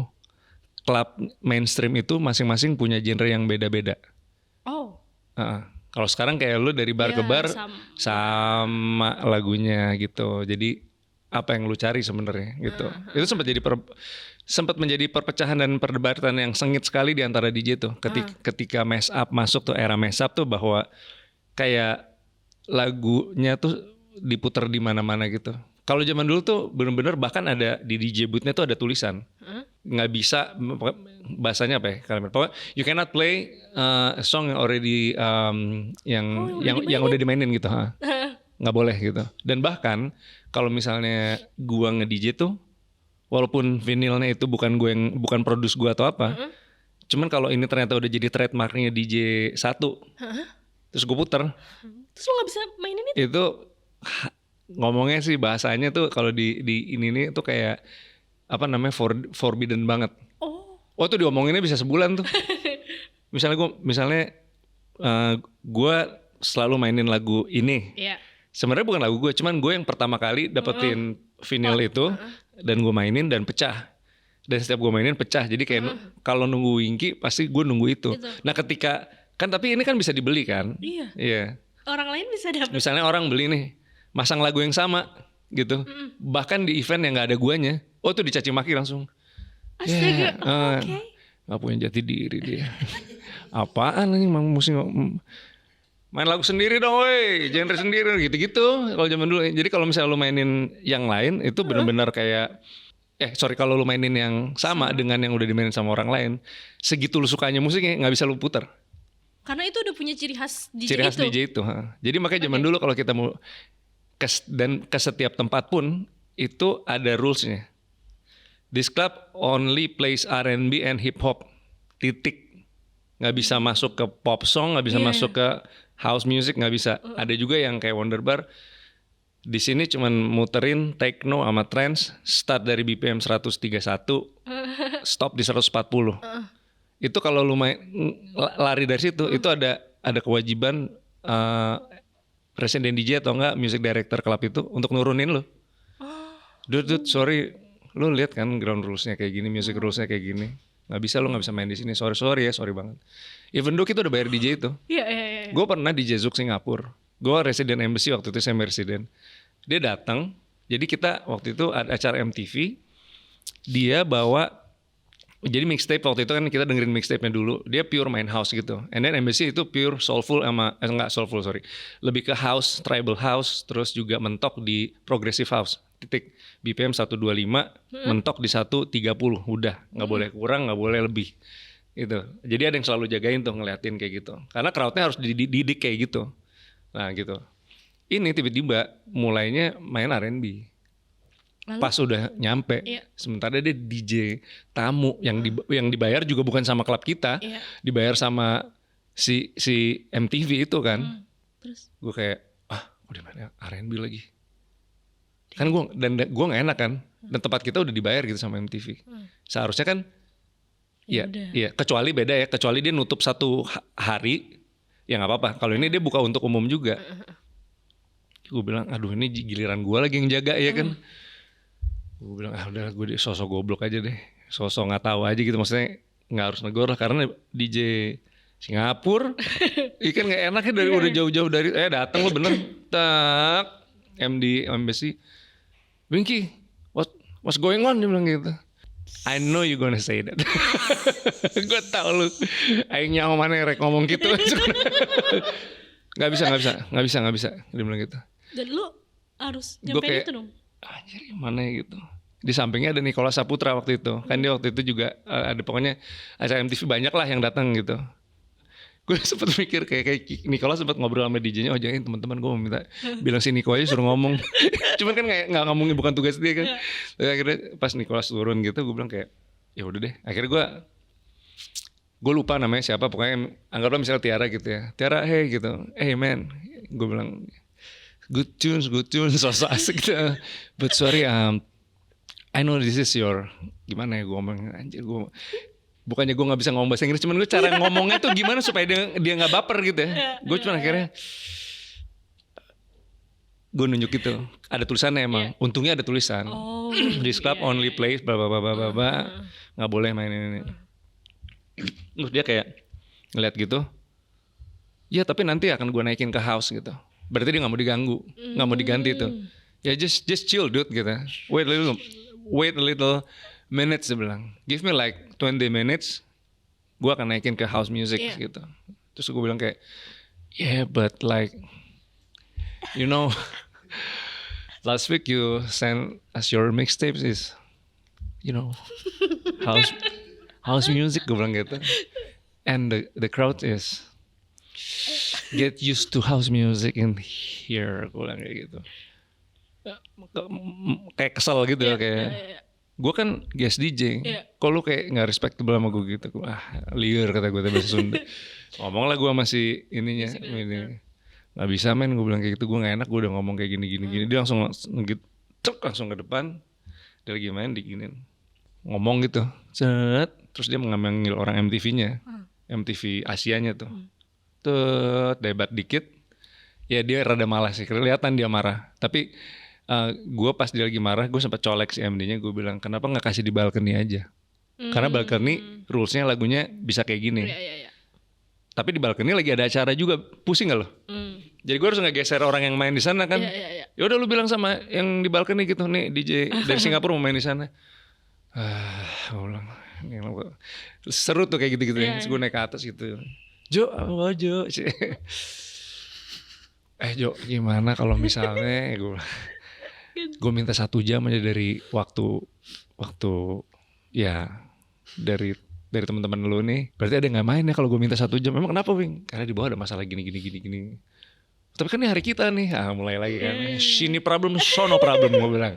klub mainstream itu masing-masing punya genre yang beda-beda. Oh, Kalau sekarang kayak lu dari bar Iya, ke bar sama. sama lagunya gitu. Jadi apa yang lu cari sebenarnya gitu. Itu sempat menjadi perpecahan dan perdebatan yang sengit sekali di antara DJ tuh. Ketika mash up masuk tuh, era mash up tuh, bahwa kayak lagunya tuh diputer di mana-mana gitu. Kalau zaman dulu tuh bener-bener bahkan ada di DJ booth-nya tuh ada tulisan. Nggak bisa, bahasanya apa ya kalimat, pokoknya you cannot play a song yang already yang udah dimainin gitu. Nggak boleh gitu. Dan bahkan kalau misalnya gua nge-DJ tuh, walaupun vinilnya itu bukan produce gua atau apa, cuman kalau ini ternyata udah jadi trademarknya DJ 1, terus gue puter, terus lo nggak bisa mainin itu? itu ngomongnya sih bahasanya tuh kalau di ini nih tuh kayak apa namanya, forbidden banget. Oh tuh diomonginnya bisa sebulan tuh. Misalnya gue selalu mainin lagu ini. Iya. Sebenarnya bukan lagu gue, cuman gue yang pertama kali dapetin vinyl itu dan gue mainin dan pecah. Dan setiap gue mainin pecah. Jadi kayak kalau nunggu Winky pasti gue nunggu itu. Nah ketika kan, tapi ini kan bisa dibeli kan? Iya. Iya. Orang lain bisa dapet. Misalnya orang beli nih, masang lagu yang sama gitu. Bahkan di event yang nggak ada guanya, oh tuh dicaci maki langsung. Astaga. Oke. Gak punya jati diri dia. Apaan nih mesti main lagu sendiri dong, woi, genre sendiri gitu-gitu. Kalau zaman dulu, jadi kalau misalnya lu mainin yang lain itu benar-benar kayak, kalau lu mainin yang sama dengan yang udah dimainin sama orang lain, segitu lu sukanya musiknya nggak bisa lu putar. Karena itu udah punya ciri khas DJ Ciri khas itu. DJ itu. Jadi makanya zaman dulu kalau kita mau dan ke setiap tempat pun itu ada rulesnya. This club only plays R&B and hip hop. Titik. Nggak bisa masuk ke pop song, nggak bisa masuk ke house music, nggak bisa. Ada juga yang kayak Wonder Bar. Di sini cuman muterin techno sama trance, start dari BPM 131, stop di 140. Itu kalau lu lari dari situ, itu ada kewajiban presiden DJ atau enggak music director klub itu untuk nurunin lu. Dude, sorry, lu lihat kan ground rules-nya kayak gini, music rules-nya kayak gini. Nggak bisa main di sini. Sorry banget. Even though kita udah bayar DJ itu. Iya. Gue pernah DJ Zouk Singapura. Gue resident embassy waktu itu, saya resident. Dia datang, jadi kita waktu itu ada acara MTV. Dia bawa, jadi mixtape waktu itu kan kita dengerin mixtape-nya dulu. Dia pure main house gitu. And then embassy itu pure soulful enggak soulful, sorry. Lebih ke house, tribal house, terus juga mentok di progressive house. Titik. BPM 125, mentok di 130. Udah, nggak boleh kurang, nggak boleh lebih. Gitu. Jadi ada yang selalu jagain tuh, ngeliatin kayak gitu. Karena crowd-nya harus dididik kayak gitu. Nah gitu. Ini tiba-tiba mulainya main R&B. Pas udah nyampe, sementara dia DJ tamu yang dibayar juga bukan sama klub kita, dibayar sama si MTV itu kan. Terus Gue kayak, udah mana R&B lagi. Kan gue nggak enak kan, dan tempat kita udah dibayar gitu sama MTV. Seharusnya kan, iya, kecuali beda ya, kecuali dia nutup satu hari, ya nggak apa-apa. Kalau ini dia buka untuk umum juga. Gue bilang, aduh ini giliran gue lagi yang jaga ya kan. Gue bilang, udah gue sosok goblok aja deh, sosok nggak tahu aja gitu. Maksudnya nggak harus negor lah, karena DJ Singapura. Ikan nggak enaknya dari udah jauh-jauh dari datang lo bener. Tak MD embassy. Winky, what's going on, dia bilang gitu. I know you gonna say that. Gue tau lu. Aing nyawa mana rek ngomong gitu. Gak bisa. Dia bilang gitu. Dan lu harus Gue nyampein kayak, itu dong. anjir gimana ya gitu. Di sampingnya ada Nicholas Saputra waktu itu. Kan dia waktu itu juga ada pokoknya acara MTV banyak lah yang datang gitu. Gue sempet mikir kayak Nicholas sempet ngobrol sama DJ-nya. Oh jangan teman-teman gue mau minta bilang si Nico aja suruh ngomong. Cuman kan nggak ngomongin, bukan tugas dia kan. Terus akhirnya pas Nicholas turun gitu gue bilang kayak ya udah deh. Akhirnya gue lupa namanya siapa. Pokoknya anggaplah misalnya Tiara gitu ya. Tiara hey gitu. Hey man. Gue bilang good tunes, sosok asik gitu. But sorry, I know this is your, gimana ya gue ngomong, anjir gue, bukannya gue nggak bisa ngomong bahasa Inggris, cuman gue cara ngomongnya tuh gimana supaya dia nggak baper gitu ya. Gue cuman akhirnya, gue nunjuk gitu, ada tulisannya emang, untungnya ada tulisan, this club only plays, bla bla bla bla bla, nggak boleh main ini. Terus dia kayak ngeliat gitu, ya tapi nanti akan gue naikin ke house gitu. Berarti dia nggak mau diganggu, nggak mau diganti tuh. Ya just chill dude gitu. Wait a little minutes, dia bilang. Give me like 20 minutes, gue akan naikin ke house music gitu. Terus gue bilang kayak, yeah but like, you know, last week you sent us your mixtapes is, you know, house music, gue bilang gitu. And the crowd is get used to house music in here, gue bilang kayak gitu. Kayak kesel gitu ya kayak. Gue kan guest DJ, kok lu kayak nggak respectable sama gue gitu. Liar kata gue bahasa Sunda. Ngomong lah gue masih ininya, ini nggak bisa men, gue bilang kayak gitu. Gue nggak enak, gue udah ngomong kayak gini. Dia langsung langsung ke depan, dia lagi main diginin, ngomong gitu, set. Terus dia mengambil orang MTV-nya, MTV Asianya tuh. Debat dikit, ya dia rada malah sih, kelihatan dia marah. Tapi gue pas dia lagi marah, gue sempat colek si MD-nya, gue bilang kenapa nggak kasih di balcony aja? Karena balcony rules-nya lagunya bisa kayak gini. Tapi di balcony lagi ada acara juga, pusing gak lo? Jadi gue harus ngegeser orang yang main di sana kan. Ya udah lu bilang sama yang di balcony gitu, nih DJ dari Singapura mau main di sana. Gue bilang seru tuh kayak gitu-gitu ya. Terus gue naik ke atas gitu. Jo, Jo, gimana kalau misalnya gue minta 1 jam aja dari waktu ya dari teman-teman lu nih. Berarti ada nggak main ya kalau gue minta 1 jam? Emang kenapa, Wing? Karena di bawah ada masalah gini. Tapi kan ini hari kita nih. Mulai lagi kan. Sini problem, sono problem, gue bilang.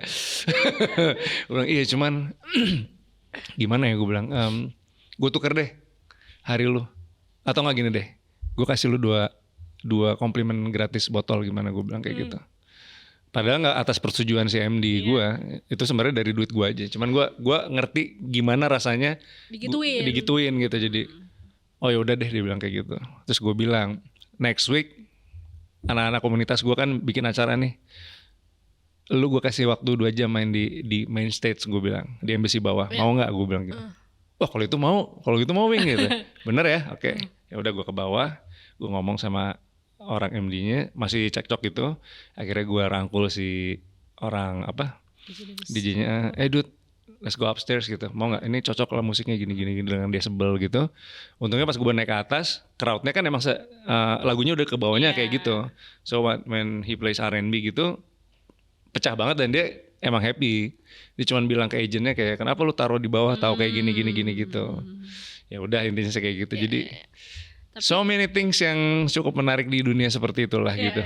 Gue bilang iya cuman gimana ya, gue bilang gue tuker deh hari lu. Atau nggak gini deh, gue kasih lu 2 komplimen gratis botol, gimana, gue bilang kayak gitu. Padahal nggak atas persetujuan si MD gue, itu sebenarnya dari duit gue aja. Cuman gue ngerti gimana rasanya digituin gitu. Jadi oh ya udah deh, dia bilang kayak gitu. Terus gue bilang next week anak-anak komunitas gue kan bikin acara nih. Lu gue kasih waktu 2 jam main di main stage, gue bilang di embassy bawah. Mau nggak, gue bilang gitu. Wah kalau gitu mau Wing gitu. Bener ya, oke. Ya udah gue ke bawah, gue ngomong sama orang MD-nya, masih cekcok gitu. Akhirnya gue rangkul si orang DJ-nya, dude, let's go upstairs gitu. Mau nggak? Ini cocok lah musiknya gini dengan dia sebel gitu. Untungnya pas gue naik ke atas, crowd-nya kan emang lagunya udah ke bawahnya kayak gitu. So when he plays R&B gitu, pecah banget dan dia emang happy. Dia cuma bilang ke agentnya kayak kenapa lu taruh di bawah, tahu kayak gini gitu. Ya udah intinya kayak gitu. Jadi so many things yang cukup menarik di dunia seperti itulah gitu.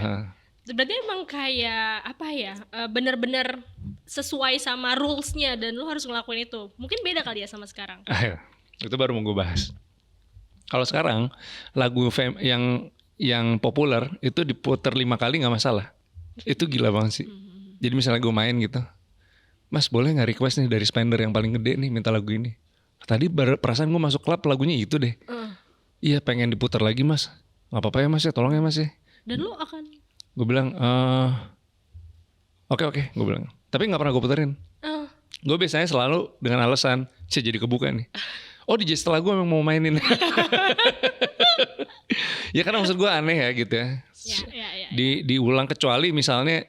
Berarti emang kayak apa ya, bener-bener sesuai sama rules-nya dan lu harus ngelakuin itu. Mungkin beda kali ya sama sekarang. Itu baru mau gue bahas. Kalau sekarang lagu yang populer itu diputer 5 kali nggak masalah. Itu gila banget sih. Jadi misalnya gue main gitu, Mas boleh nggak request nih dari spender yang paling gede nih minta lagu ini. Tadi perasaan gue masuk klub lagunya itu deh. Iya pengen diputar lagi Mas. Gak apa-apa ya Mas ya, tolong ya Mas ya. Dan lu akan? Gue bilang oke gue bilang. Tapi gak pernah gue puterin. Gue biasanya selalu dengan alasan saya jadi kebuka nih. Oh DJ setelah gue memang mau mainin. Ya karena maksud gue aneh ya gitu ya. Ya. Diulang kecuali misalnya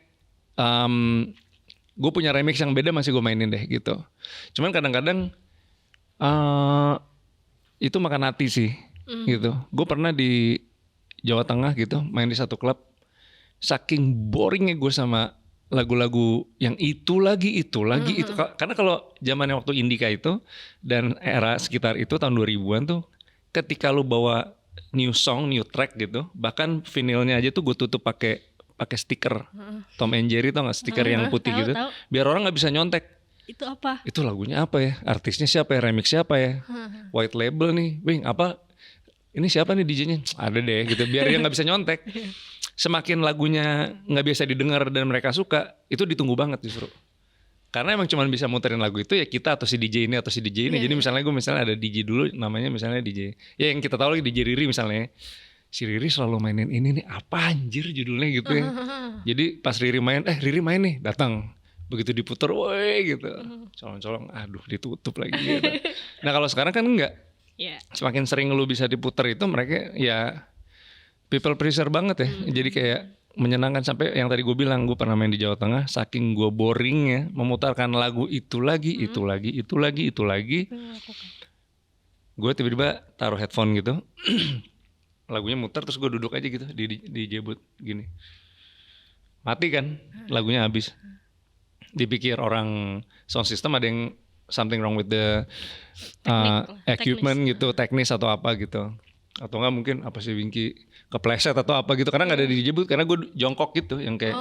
gue punya remix yang beda masih gue mainin deh gitu. Cuman kadang-kadang itu makan hati sih gitu. Gue pernah di Jawa Tengah gitu main di satu klub. Saking boringnya gue sama lagu-lagu yang itu lagi itu. Karena kalau zamannya waktu Indika itu dan era sekitar itu tahun 2000-an tuh, ketika lu bawa new song, new track gitu, bahkan vinilnya aja tuh gue tutup pakai stiker Tom and Jerry, tau nggak, stiker yang putih gitu, tahu. biar orang nggak bisa nyontek. Itu apa? Itu lagunya apa ya? Artisnya siapa ya? Remix siapa ya? White label nih, Bing apa? Ini siapa nih DJ-nya? Ada deh gitu, biar dia nggak bisa nyontek. Semakin lagunya nggak biasa didengar dan mereka suka, itu ditunggu banget justru. Karena emang cuma bisa muterin lagu itu ya kita atau si DJ ini atau si DJ ini. Jadi misalnya gue ada DJ dulu namanya misalnya DJ. Ya yang kita tahu lagi DJ Riri misalnya. Si Riri selalu mainin ini nih, apa anjir judulnya gitu ya. Jadi pas Riri main, Riri main nih, datang. Begitu diputer, woi gitu. Colong-colong, aduh ditutup lagi gitu. Nah kalau sekarang kan enggak. Semakin sering lu bisa diputer itu mereka ya people pleaser banget ya. Jadi kayak menyenangkan sampai yang tadi gue bilang, gue pernah main di Jawa Tengah, saking gue boringnya memutarkan lagu itu lagi, itu lagi. Gue tiba-tiba taruh headphone gitu, lagunya muter terus gue duduk aja gitu di jebut gini, mati kan, lagunya habis. Dipikir orang sound system ada yang something wrong with the equipment gitu, teknis atau apa gitu. Atau enggak mungkin apa sih Winky kepleset atau apa gitu, karena nggak ada di jebut, karena gue jongkok gitu yang kayak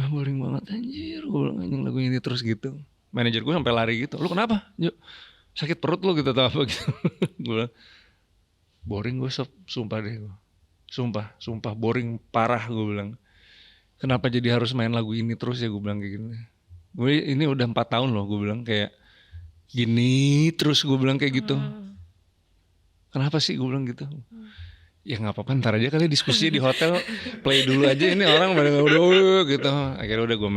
boring banget anjir, gue bilang anjing lagu ini terus gitu. Manajer gue sampai lari gitu, lu kenapa? Sakit perut lu gitu atau apa gitu. Gue bilang boring gue sumpah deh, sumpah boring parah gue bilang. Kenapa jadi harus main lagu ini terus ya, gue bilang kayak gini. Gue ini udah 4 tahun loh, gue bilang kayak gini terus, gue bilang kayak gitu. Kenapa sih gue bilang gitu? Ya nggak apa-apa, ntar aja kali diskusi di hotel, play dulu aja, ini orang udah gitu. Akhirnya udah gue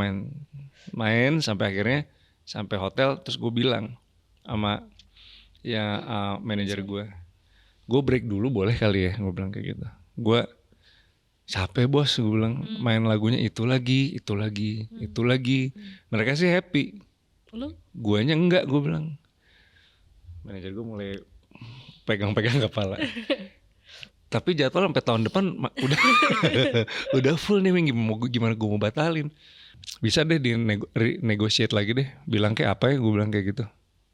main sampai akhirnya sampai hotel, terus gue bilang sama ya manajer gue break dulu boleh kali ya, gue bilang kayak gitu. Gue capek bos, gue bilang main lagunya itu lagi. Mereka sih happy, guanya enggak, gue bilang. Manajer gue mulai pegang-pegang kepala. Tapi jadwal sampai tahun depan udah full nih, gimana gue mau batalin. Bisa deh negotiate lagi deh. Bilang kayak apa ya, gue bilang kayak gitu.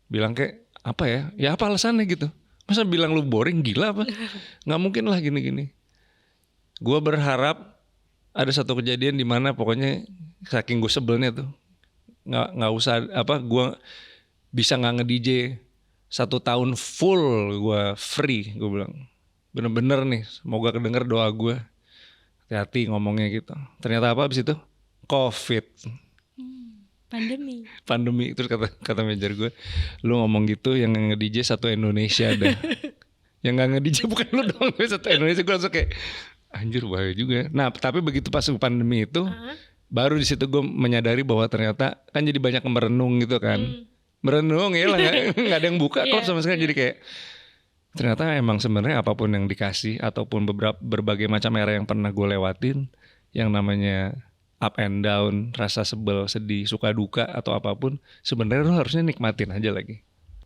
Bilang kayak apa ya, ya apa alasannya gitu. Masa bilang lu boring, gila apa? Gak mungkin lah gini-gini. Gue berharap ada satu kejadian di mana pokoknya saking gue sebelnya tuh. Gak usah apa, gue bisa gak nge-DJ 1 tahun full, gue free, gue bilang. Bener-bener nih, semoga kedenger doa gue. Hati-hati ngomongnya gitu. Ternyata apa abis itu? Covid. Pandemi. Terus kata manajer gue, lu ngomong gitu yang nge-DJ 1 Indonesia ada. Yang gak nge-DJ bukan lu doang, 1 Indonesia. Gue langsung kayak anjir bahaya juga. Nah tapi begitu pas pandemi itu, baru di situ gue menyadari bahwa ternyata kan jadi banyak merenung gitu kan. Merenung ya lah, gak ada yang buka klub sama sekali. Jadi kayak ternyata emang sebenarnya apapun yang dikasih ataupun berbagai macam era yang pernah gue lewatin, yang namanya up and down, rasa sebel, sedih, suka duka atau apapun, sebenarnya lo harusnya nikmatin aja lagi.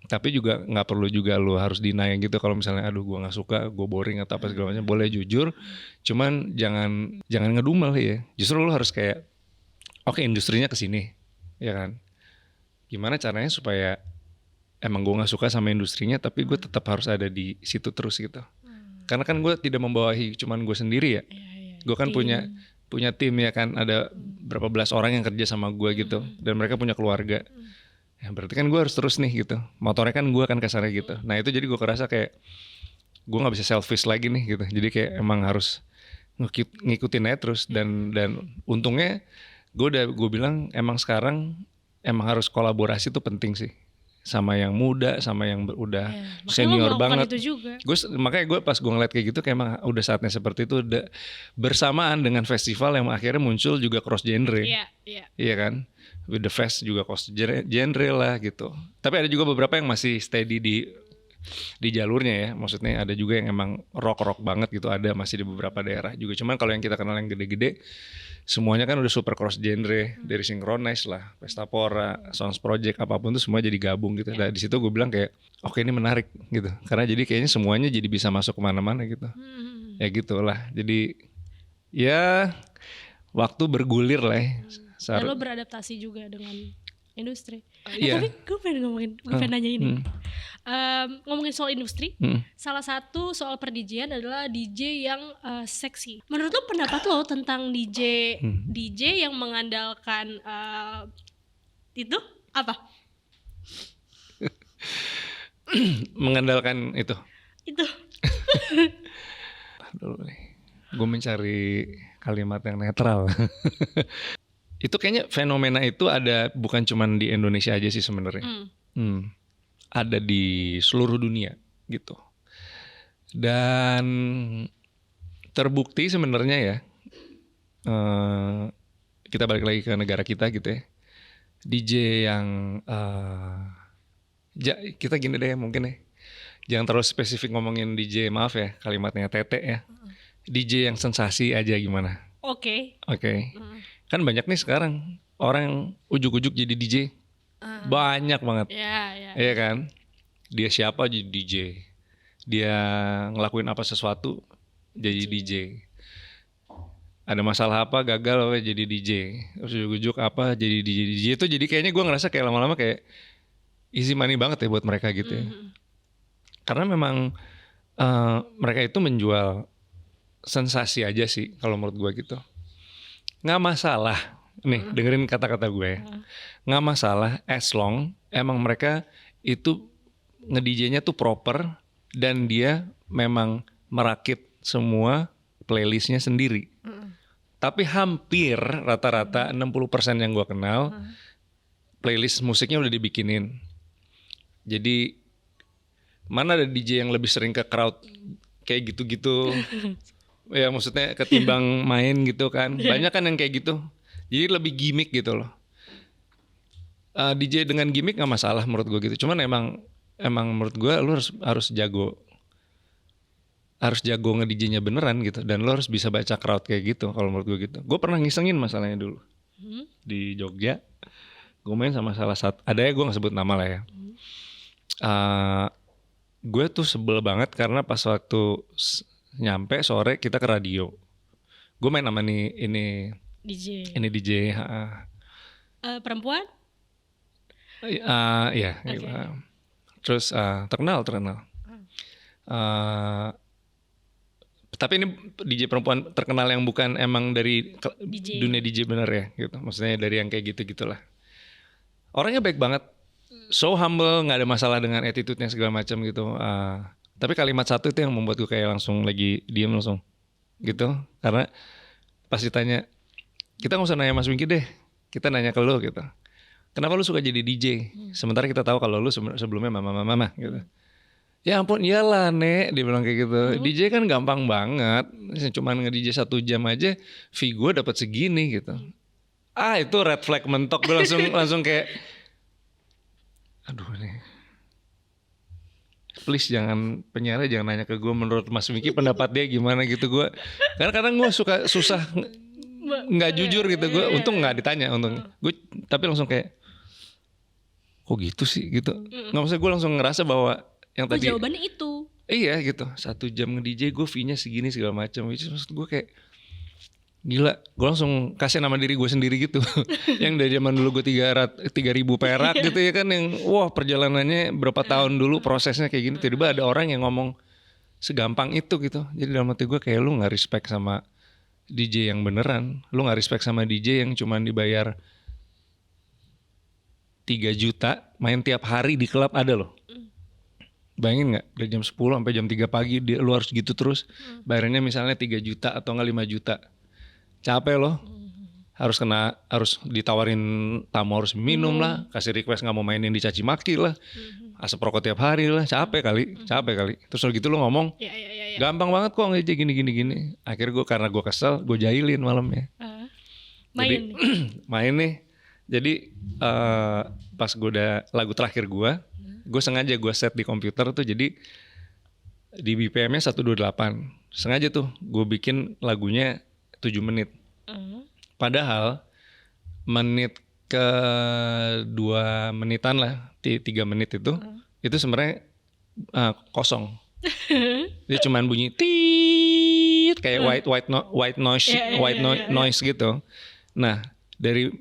Tapi juga nggak perlu juga lo harus deny gitu. Kalau misalnya aduh gue nggak suka, gue boring atau apa segala macam, boleh jujur, cuman jangan ngedumel ya. Justru lo harus kayak oke, industrinya kesini, ya kan? Gimana caranya supaya emang gue gak suka sama industrinya, tapi gue tetap harus ada di situ terus gitu. Karena kan gue tidak membawahi cuman gue sendiri ya. Gue kan punya tim ya kan, ada berapa belas orang yang kerja sama gue gitu. Dan mereka punya keluarga. Ya berarti kan gue harus terus nih gitu. Motornya kan gue kan kesana gitu. Nah itu jadi gue kerasa kayak gue gak bisa selfish lagi nih gitu. Jadi kayak emang harus ngikutin aja terus. Dan untungnya gue bilang emang sekarang emang harus kolaborasi tuh penting sih. Sama yang muda, sama yang udah senior banget. Makanya gue pas gue ngeliat kayak gitu, kayak emang udah saatnya seperti itu. Bersamaan dengan festival yang akhirnya muncul juga cross genre. Iya kan? With the Fest juga cross genre lah gitu. Tapi ada juga beberapa yang masih steady di di jalurnya ya. Maksudnya ada juga yang emang rock banget gitu, ada masih di beberapa daerah juga. Cuman kalau yang kita kenal yang gede-gede, semuanya kan udah super cross genre, dari Synchronize lah, Pestapora, Sounds Project, apapun tuh semua jadi gabung gitu. Dan di situ gue bilang kayak, oke ini menarik gitu. Karena jadi kayaknya semuanya jadi bisa masuk kemana-mana gitu. Ya gitulah. Jadi ya waktu bergulir lah ya. Dan lo beradaptasi juga dengan industri. Iya. Tapi gue pengen nanya ini. Ngomongin soal industri, salah satu soal per-DJ-an adalah DJ yang seksi. Menurut lo, pendapat lo tentang DJ yang mengandalkan itu apa? Mengandalkan itu. Itu. Dulu nih. Gue mencari kalimat yang netral. Itu kayaknya fenomena itu ada bukan cuma di Indonesia aja sih sebenarnya. Ada di seluruh dunia gitu. Dan terbukti sebenarnya ya, kita balik lagi ke negara kita gitu ya. DJ yang kita gini deh mungkin ya, jangan terlalu spesifik ngomongin DJ, maaf ya kalimatnya tete ya. DJ yang sensasi aja gimana? Oke. Kan banyak nih sekarang orang ujuk-ujuk jadi DJ. Banyak banget. Iya kan? Dia siapa jadi DJ. Dia ngelakuin apa sesuatu jadi DJ. Ada masalah apa gagal apa jadi DJ. Terus ujuk-ujuk apa jadi DJ. DJ itu jadi kayaknya gue ngerasa kayak lama-lama kayak easy money banget ya buat mereka gitu ya. Karena memang mereka itu menjual sensasi aja sih kalau menurut gue gitu. Nggak masalah. Nih dengerin kata-kata gue. Nggak masalah as long emang mereka itu nge-DJ-nya tuh proper dan dia memang merakit semua playlistnya sendiri. Tapi hampir rata-rata 60% yang gue kenal playlist musiknya udah dibikinin. Jadi mana ada DJ yang lebih sering ke crowd kayak gitu-gitu. Ya maksudnya ketimbang main gitu kan. Banyak kan yang kayak gitu. Jadi lebih gimmick gitu loh. DJ dengan gimmick nggak masalah menurut gue gitu. Cuman emang menurut gue lu harus jago. Harus jago nge-DJ-nya beneran gitu. Dan lu harus bisa baca crowd kayak gitu kalau menurut gue gitu. Gue pernah ngisengin masalahnya dulu. Di Jogja. Gue main sama salah satu. Ada ya gue gak sebut nama lah ya. Gue tuh sebel banget karena pas waktu nyampe sore kita ke radio. Gue main sama ini DJ. Perempuan? Iya. Okay. Terus terkenal. Tapi ini DJ perempuan terkenal yang bukan emang dari dunia DJ bener ya gitu. Maksudnya dari yang kayak gitu-gitulah. Orangnya baik banget. So humble, nggak ada masalah dengan attitude-nya segala macam gitu. Tapi kalimat satu itu yang membuat gue kayak langsung lagi diem langsung gitu. Karena pas ditanya, kita nggak usah nanya Mas Wingky deh, kita nanya ke lo gitu. Kenapa lu suka jadi DJ? Sementara kita tahu kalau lu sebelumnya mama gitu. Ya ampun, iyalah Nek, dia bilang kayak gitu. DJ kan gampang banget, cuman nge-DJ 1 jam aja, fee gue dapat segini gitu. Itu red flag mentok, gue langsung kayak, aduh nih. Please jangan penyiar jangan nanya ke gue menurut Mas Wingky pendapat dia gimana gitu gue. Karena kadang gue susah nggak jujur gitu gue. Untung nggak ditanya untung. Gue tapi langsung kayak kok gitu sih gitu. Nggak maksudnya gue langsung ngerasa bahwa yang tadi jawabannya itu. Iya gitu. 1 jam nge-DJ gue fee-nya segini segala macam. Itu maksud gue kayak gila, gue langsung kasih nama diri gue sendiri gitu. Yang dari zaman dulu gue 3.000 perak gitu ya kan, yang wah perjalanannya berapa tahun dulu prosesnya kayak gini. Tiba-tiba ada orang yang ngomong segampang itu gitu. Jadi dalam hati gue kayak lu gak respect sama DJ yang beneran. Lu gak respect sama DJ yang cuman dibayar 3 juta main tiap hari di klub, ada loh. Bayangin gak, dari jam 10 sampai jam 3 pagi lu harus gitu terus. Bayarnya misalnya 3 juta atau gak 5 juta. Capek loh. Harus ditawarin tamu harus minum lah, kasih request nggak mau mainin dicaci maki lah, asap rokok tiap hari lah, capek kali. Terus gitu lo ngomong, gampang banget kok ngejek gini. Akhirnya karena gue kesel, gue jahilin malamnya. Main nih. Jadi pas gue udah lagu terakhir gue gue sengaja gue set di komputer tuh jadi di BPM-nya 128. Sengaja tuh gue bikin lagunya 7 menit. Padahal menit ke 2 menitan lah, 3 menit itu sebenarnya kosong. Dia cuman bunyi tit kayak white noise gitu. Nah, dari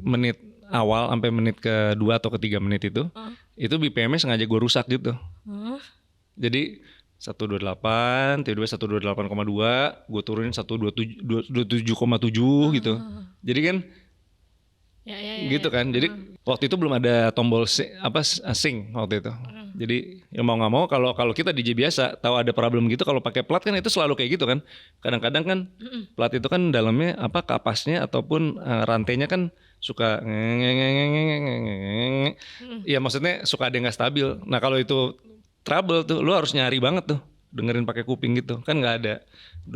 menit awal sampai menit ke-2 atau ke-3 menit itu BPM-nya sengaja gue rusak gitu. Jadi 128, tiba-tiba 128,2, gue turunin 127,7 gitu. Jadi kan gitu kan. Jadi waktu itu belum ada tombol sync waktu itu. Jadi ya mau nggak mau kalau kita DJ biasa tahu ada problem gitu, kalau pakai plat kan itu selalu kayak gitu kan. Kadang-kadang kan plat itu kan dalamnya kapasnya ataupun rantainya kan suka ya maksudnya suka ada yang nggak stabil. Nah kalau itu trouble tuh lu harus nyari banget tuh dengerin pakai kuping gitu kan, nggak ada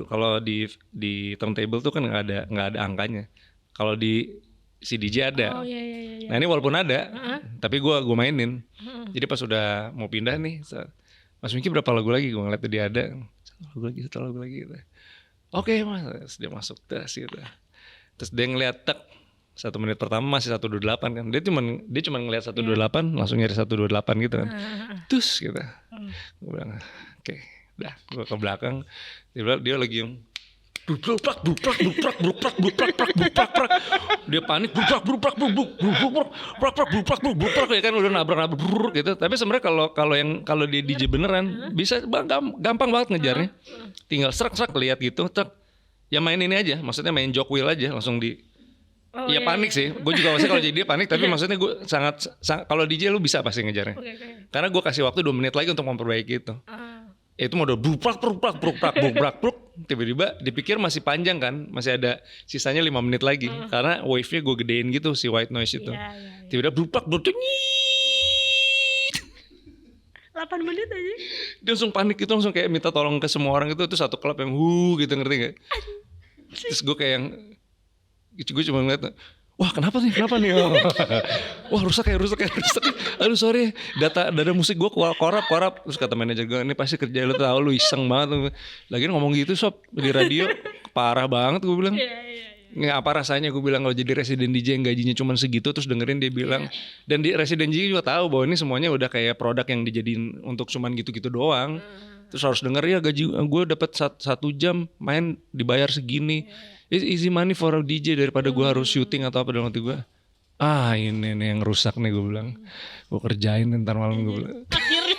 kalau di turntable tuh kan nggak ada angkanya. Kalau di si DJ ada. Nah ini walaupun ada tapi gue mainin. Jadi pas udah mau pindah nih, Mas Miki berapa lagu lagi, gue ngeliat dia ada satu lagu lagi gitu. Oke mas, dia masuk tes gitu. Terus dia ngeliat 1 menit pertama masih 128 kan. Dia cuma ngeliat 128 langsung nyari 128 gitu kan. Terus gitu. Gue bilang oke, dah gue ke belakang. Dia lagi yang buprak. Dia panik buprak ya kan, udah nabrak gitu. Tapi sebenarnya kalau dia DJ beneran bisa gampang banget ngejarnya. Tinggal serak lihat gitu, ya main ini aja, maksudnya main jog wheel aja langsung di. Iya panik sih, gue juga maksudnya kalau jadi dia panik, tapi maksudnya gue sangat kalau DJ lu bisa pasti ngejarnya. Karena gue kasih waktu 2 menit lagi untuk memperbaiki itu. Itu mau udah bruk, tiba-tiba dipikir masih panjang kan, masih ada sisanya 5 menit lagi. Karena wave-nya gue gedein gitu si white noise itu. Tiba-tiba bruk, 8 menit aja. Dia langsung panik gitu, langsung kayak minta tolong ke semua orang itu satu klub yang gitu, ngerti gak? Terus gue kayak yang gue cuma ngeliat, wah kenapa nih wah rusak ya. Aduh sorry, data musik gue korap. Terus kata manajer gue, ini pasti kerja lu tahu, lu iseng banget. Lagian ngomong gitu sob di radio parah banget, gue bilang. Nggak apa rasanya, gue bilang kalau jadi resident DJ yang gajinya cuma segitu, terus dengerin dia bilang. Dan di resident DJ juga tahu bahwa ini semuanya udah kayak produk yang dijadiin untuk cuman gitu-gitu doang. Terus harus denger ya gaji gue dapat 1 jam main dibayar segini. It's easy money for a DJ daripada gue harus syuting atau apa dalam hati gue. Ini nih yang rusak nih, gue bilang. Gue kerjain ntar malam, gue bilang. Akhirnya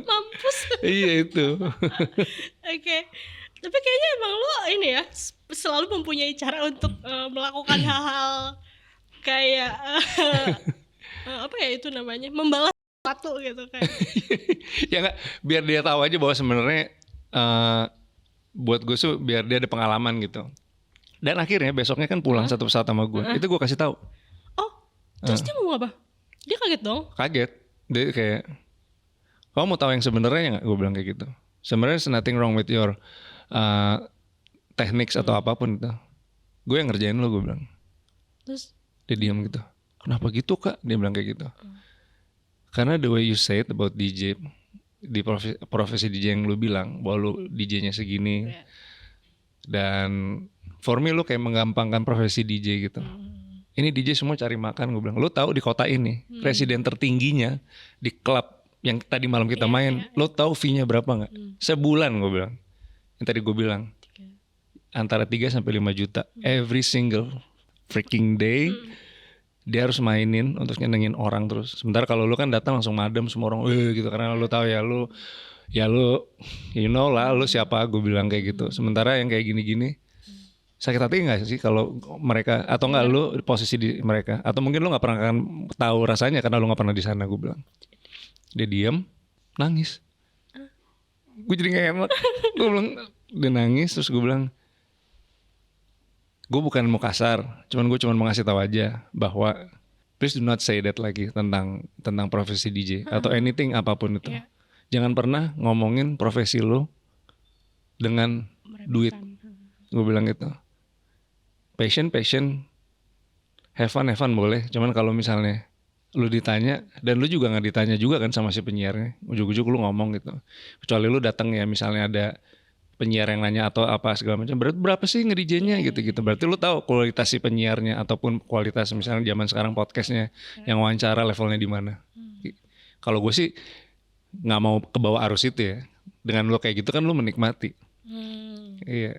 mampus. Iya itu. Oke. Tapi kayaknya emang lo ini ya selalu mempunyai cara untuk melakukan hal-hal kayak apa ya itu namanya, membalas sesuatu gitu kan. Ya enggak, biar dia tahu aja bahwa sebenarnya buat gue tuh biar dia ada pengalaman gitu. Dan akhirnya besoknya kan pulang satu pesawat sama gue. Itu gue kasih tahu. Oh, terus dia ngomong apa? Dia kaget dong. Kaget. Dia kayak, kamu mau tahu yang sebenarnya nggak? Gue bilang kayak gitu. Sebenarnya there's nothing wrong with your techniques atau apapun itu. Gue yang ngerjain lo, gue bilang. Terus dia diam gitu. Kenapa gitu kak? Dia bilang kayak gitu. Karena the way you say it about DJ, di profesi DJ yang lu bilang bahwa lu DJ-nya segini, dan for me lu kayak menggampangkan profesi DJ gitu. Ini DJ semua cari makan, gue bilang. Lu tahu di kota ini residen tertingginya di klub yang tadi malam kita main, lu tahu fee-nya berapa nggak? Sebulan, gue bilang. Yang tadi gue bilang antara 3 sampai 5 juta every single freaking day. Dia harus mainin untuk nyenengin orang terus. Sementara kalau lu kan datang langsung madem semua orang, gitu, karena lu tahu ya lu you know lah lu siapa, gue bilang kayak gitu. Sementara yang kayak gini-gini sakit hati nggak sih kalau mereka, atau nggak lu posisi di mereka, atau mungkin lu nggak pernah akan tahu rasanya karena lu nggak pernah di sana, gue bilang. Dia diam, nangis. Gue jadi nggak enak. Gue bilang, dia nangis, terus gue bilang, gue bukan mau kasar, gue cuma mau ngasih tahu aja bahwa please do not say that lagi tentang profesi DJ atau anything apapun itu. Jangan pernah ngomongin profesi lo dengan duit. Gue bilang gitu. Passion, have fun boleh. Cuman kalau misalnya lu ditanya dan lu juga nggak ditanya juga kan sama si penyiarnya, ujuk-ujuk lu ngomong gitu. Kecuali lu datang ya misalnya ada penyiar yang nanya atau apa segala macam, berapa sih nge-DJ-nya gitu-gitu. Berarti lu tahu kualitas si penyiarnya ataupun kualitas misalnya zaman sekarang podcastnya yang wawancara levelnya di mana. Kalau gue sih nggak mau kebawa arus itu ya. Dengan lu kayak gitu kan lu menikmati. Iya.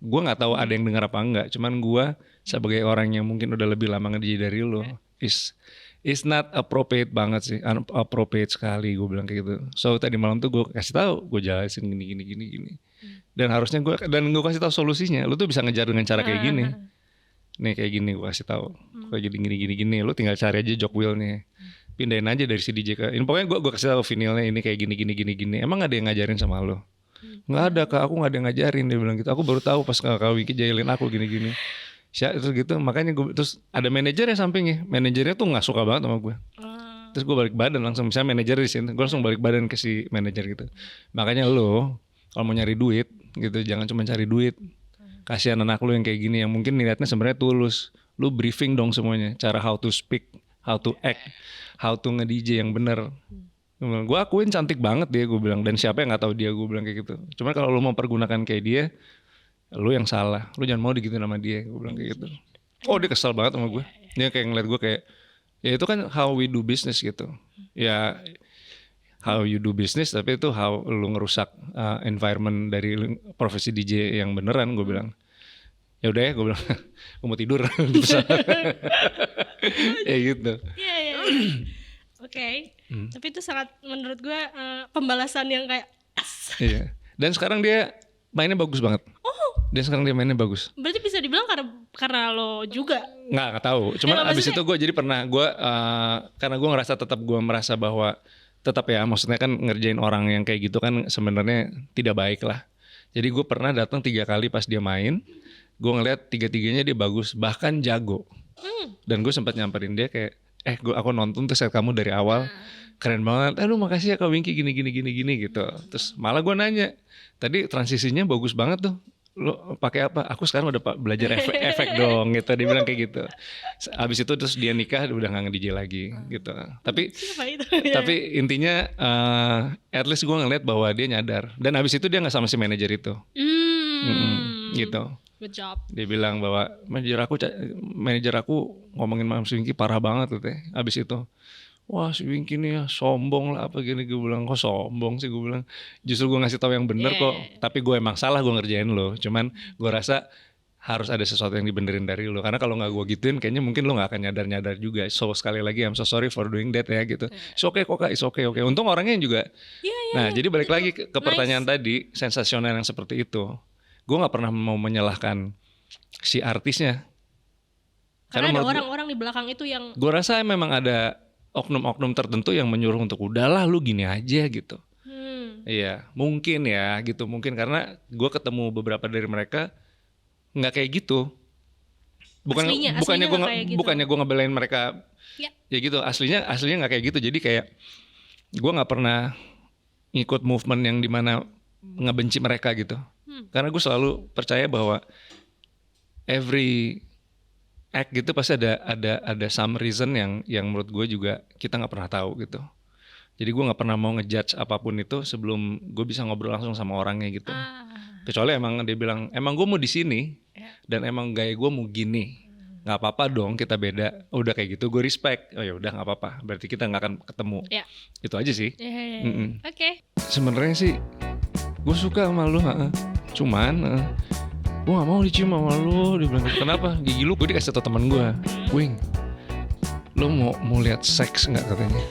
Gue nggak tahu ada yang dengar apa enggak. Cuman gue sebagai orang yang mungkin udah lebih lama nge-DJ dari lu, is not appropriate banget sih, unappropriate sekali gue bilang kayak gitu. So tadi malam tuh gue kasih tahu, gue jelasin gini. Dan harusnya gue kasih tahu solusinya. Lu tuh bisa ngejar dengan cara kayak gini. Nih kayak gini gue kasih tahu. Kayak gini. Lu tinggal cari aja jog wheelnya. Pindahin aja dari si DJ ke ini. Pokoknya gue kasih tahu vinilnya ini kayak gini. Emang ada yang ngajarin sama lu? Nggak ada kak, aku nggak ada yang ngajarin, dia bilang gitu. Aku baru tahu pas Kak Wiki jahilin aku gini. Terus gitu, makanya gue terus ada manajernya sampingnya. Manajernya tuh nggak suka banget sama gue. Terus gue balik badan langsung, misalnya manajer di sini, gue langsung balik badan ke si manajer gitu. Makanya lo kalau mau nyari duit gitu, jangan cuma cari duit. Kasihan anak lu yang kayak gini, yang mungkin niatnya sebenarnya tulus. Lu briefing dong semuanya, cara how to speak, how to act, how to nge-DJ yang bener. Gue akuin cantik banget dia, gue bilang. Dan siapa yang nggak tahu dia, gue bilang kayak gitu. Cuman kalau lu mau pergunakan kayak dia, lu yang salah. Lu jangan mau digituin sama dia, gue bilang kayak gitu. Oh dia kesel banget sama gue. Dia kayak ngeliat gue kayak, ya itu kan how we do business gitu. Ya how you do business, tapi itu how lu ngerusak environment dari profesi DJ yang beneran, gue bilang. Ya udah ya, gue bilang, gue mau tidur di pesawat. Ya gitu. Iya. Oke. Tapi itu sangat menurut gue pembalasan yang kayak Iya. Dan sekarang dia mainnya bagus banget. Dan sekarang dia mainnya bagus. Berarti bisa dibilang karena lo juga. Nggak tahu. Cuman Ya, abis itu gue jadi pernah karena gue ngerasa tetap gue merasa bahwa tetap ya, maksudnya kan ngerjain orang yang kayak gitu kan sebenarnya tidak baik lah. Jadi gue pernah datang 3 kali pas dia main, gue ngeliat 3-3-nya dia bagus, bahkan jago. Dan gue sempat nyamperin dia kayak, aku nonton tuh set kamu dari awal, keren banget. Lu makasih ya Kak Winky gini gitu. Terus malah gue nanya, tadi transisinya bagus banget tuh. Lo pakai apa? Aku sekarang udah belajar efek dong gitu. Dia bilang kayak gitu. Abis itu terus dia nikah udah nggak nge-DJ lagi gitu. Tapi tapi intinya at least gue ngeliat bahwa dia nyadar. Dan abis itu dia nggak sama si manajer itu. Gitu. Good job. Dia bilang bahwa manajer aku ngomongin Mas Winky parah banget tuh teh. Abis itu, wah si Winky nih ya sombong lah apa gini. Gue bilang kok sombong sih, gue bilang justru gue ngasih tahu yang bener kok. Tapi gue emang salah, gue ngerjain lo. Cuman gue rasa harus ada sesuatu yang dibenerin dari lo. Karena kalau nggak gue gituin, kayaknya mungkin lo nggak akan nyadar juga. So sekali lagi, I'm so sorry for doing that ya gitu. It's okay kok kak, it's okay. Untung orangnya juga. Nah jadi balik lagi ke pertanyaan tadi, sensasional yang seperti itu. Gue nggak pernah mau menyalahkan si artisnya. Karena ada orang-orang di belakang itu yang. Gue rasa memang ada oknum-oknum tertentu yang menyuruh untuk udahlah lu gini aja gitu. Iya mungkin ya gitu, mungkin karena gue ketemu beberapa dari mereka nggak kayak gitu. Bukannya gue ngebelain mereka ya gitu, aslinya nggak kayak gitu. Jadi kayak gue nggak pernah ngikut movement yang dimana ngebenci mereka gitu. Karena gue selalu percaya bahwa every act gitu pasti ada some reason yang menurut gue juga kita nggak pernah tahu gitu. Jadi gue nggak pernah mau ngejudge apapun itu sebelum gue bisa ngobrol langsung sama orangnya gitu. Kecuali emang dia bilang emang gue mau di sini dan emang gaya gue mau gini, nggak apa-apa dong kita beda. Udah kayak gitu gue respect. Oh ya udah nggak apa-apa. Berarti kita nggak akan ketemu. Itu aja sih. Oke. Sebenarnya sih gue suka sama lu, cuman gue gak mau dicium sama lu. Dia bilang kenapa? Gigi lu. Gue dikasih tau temen gue, Wing, lu mau lihat seks nggak katanya.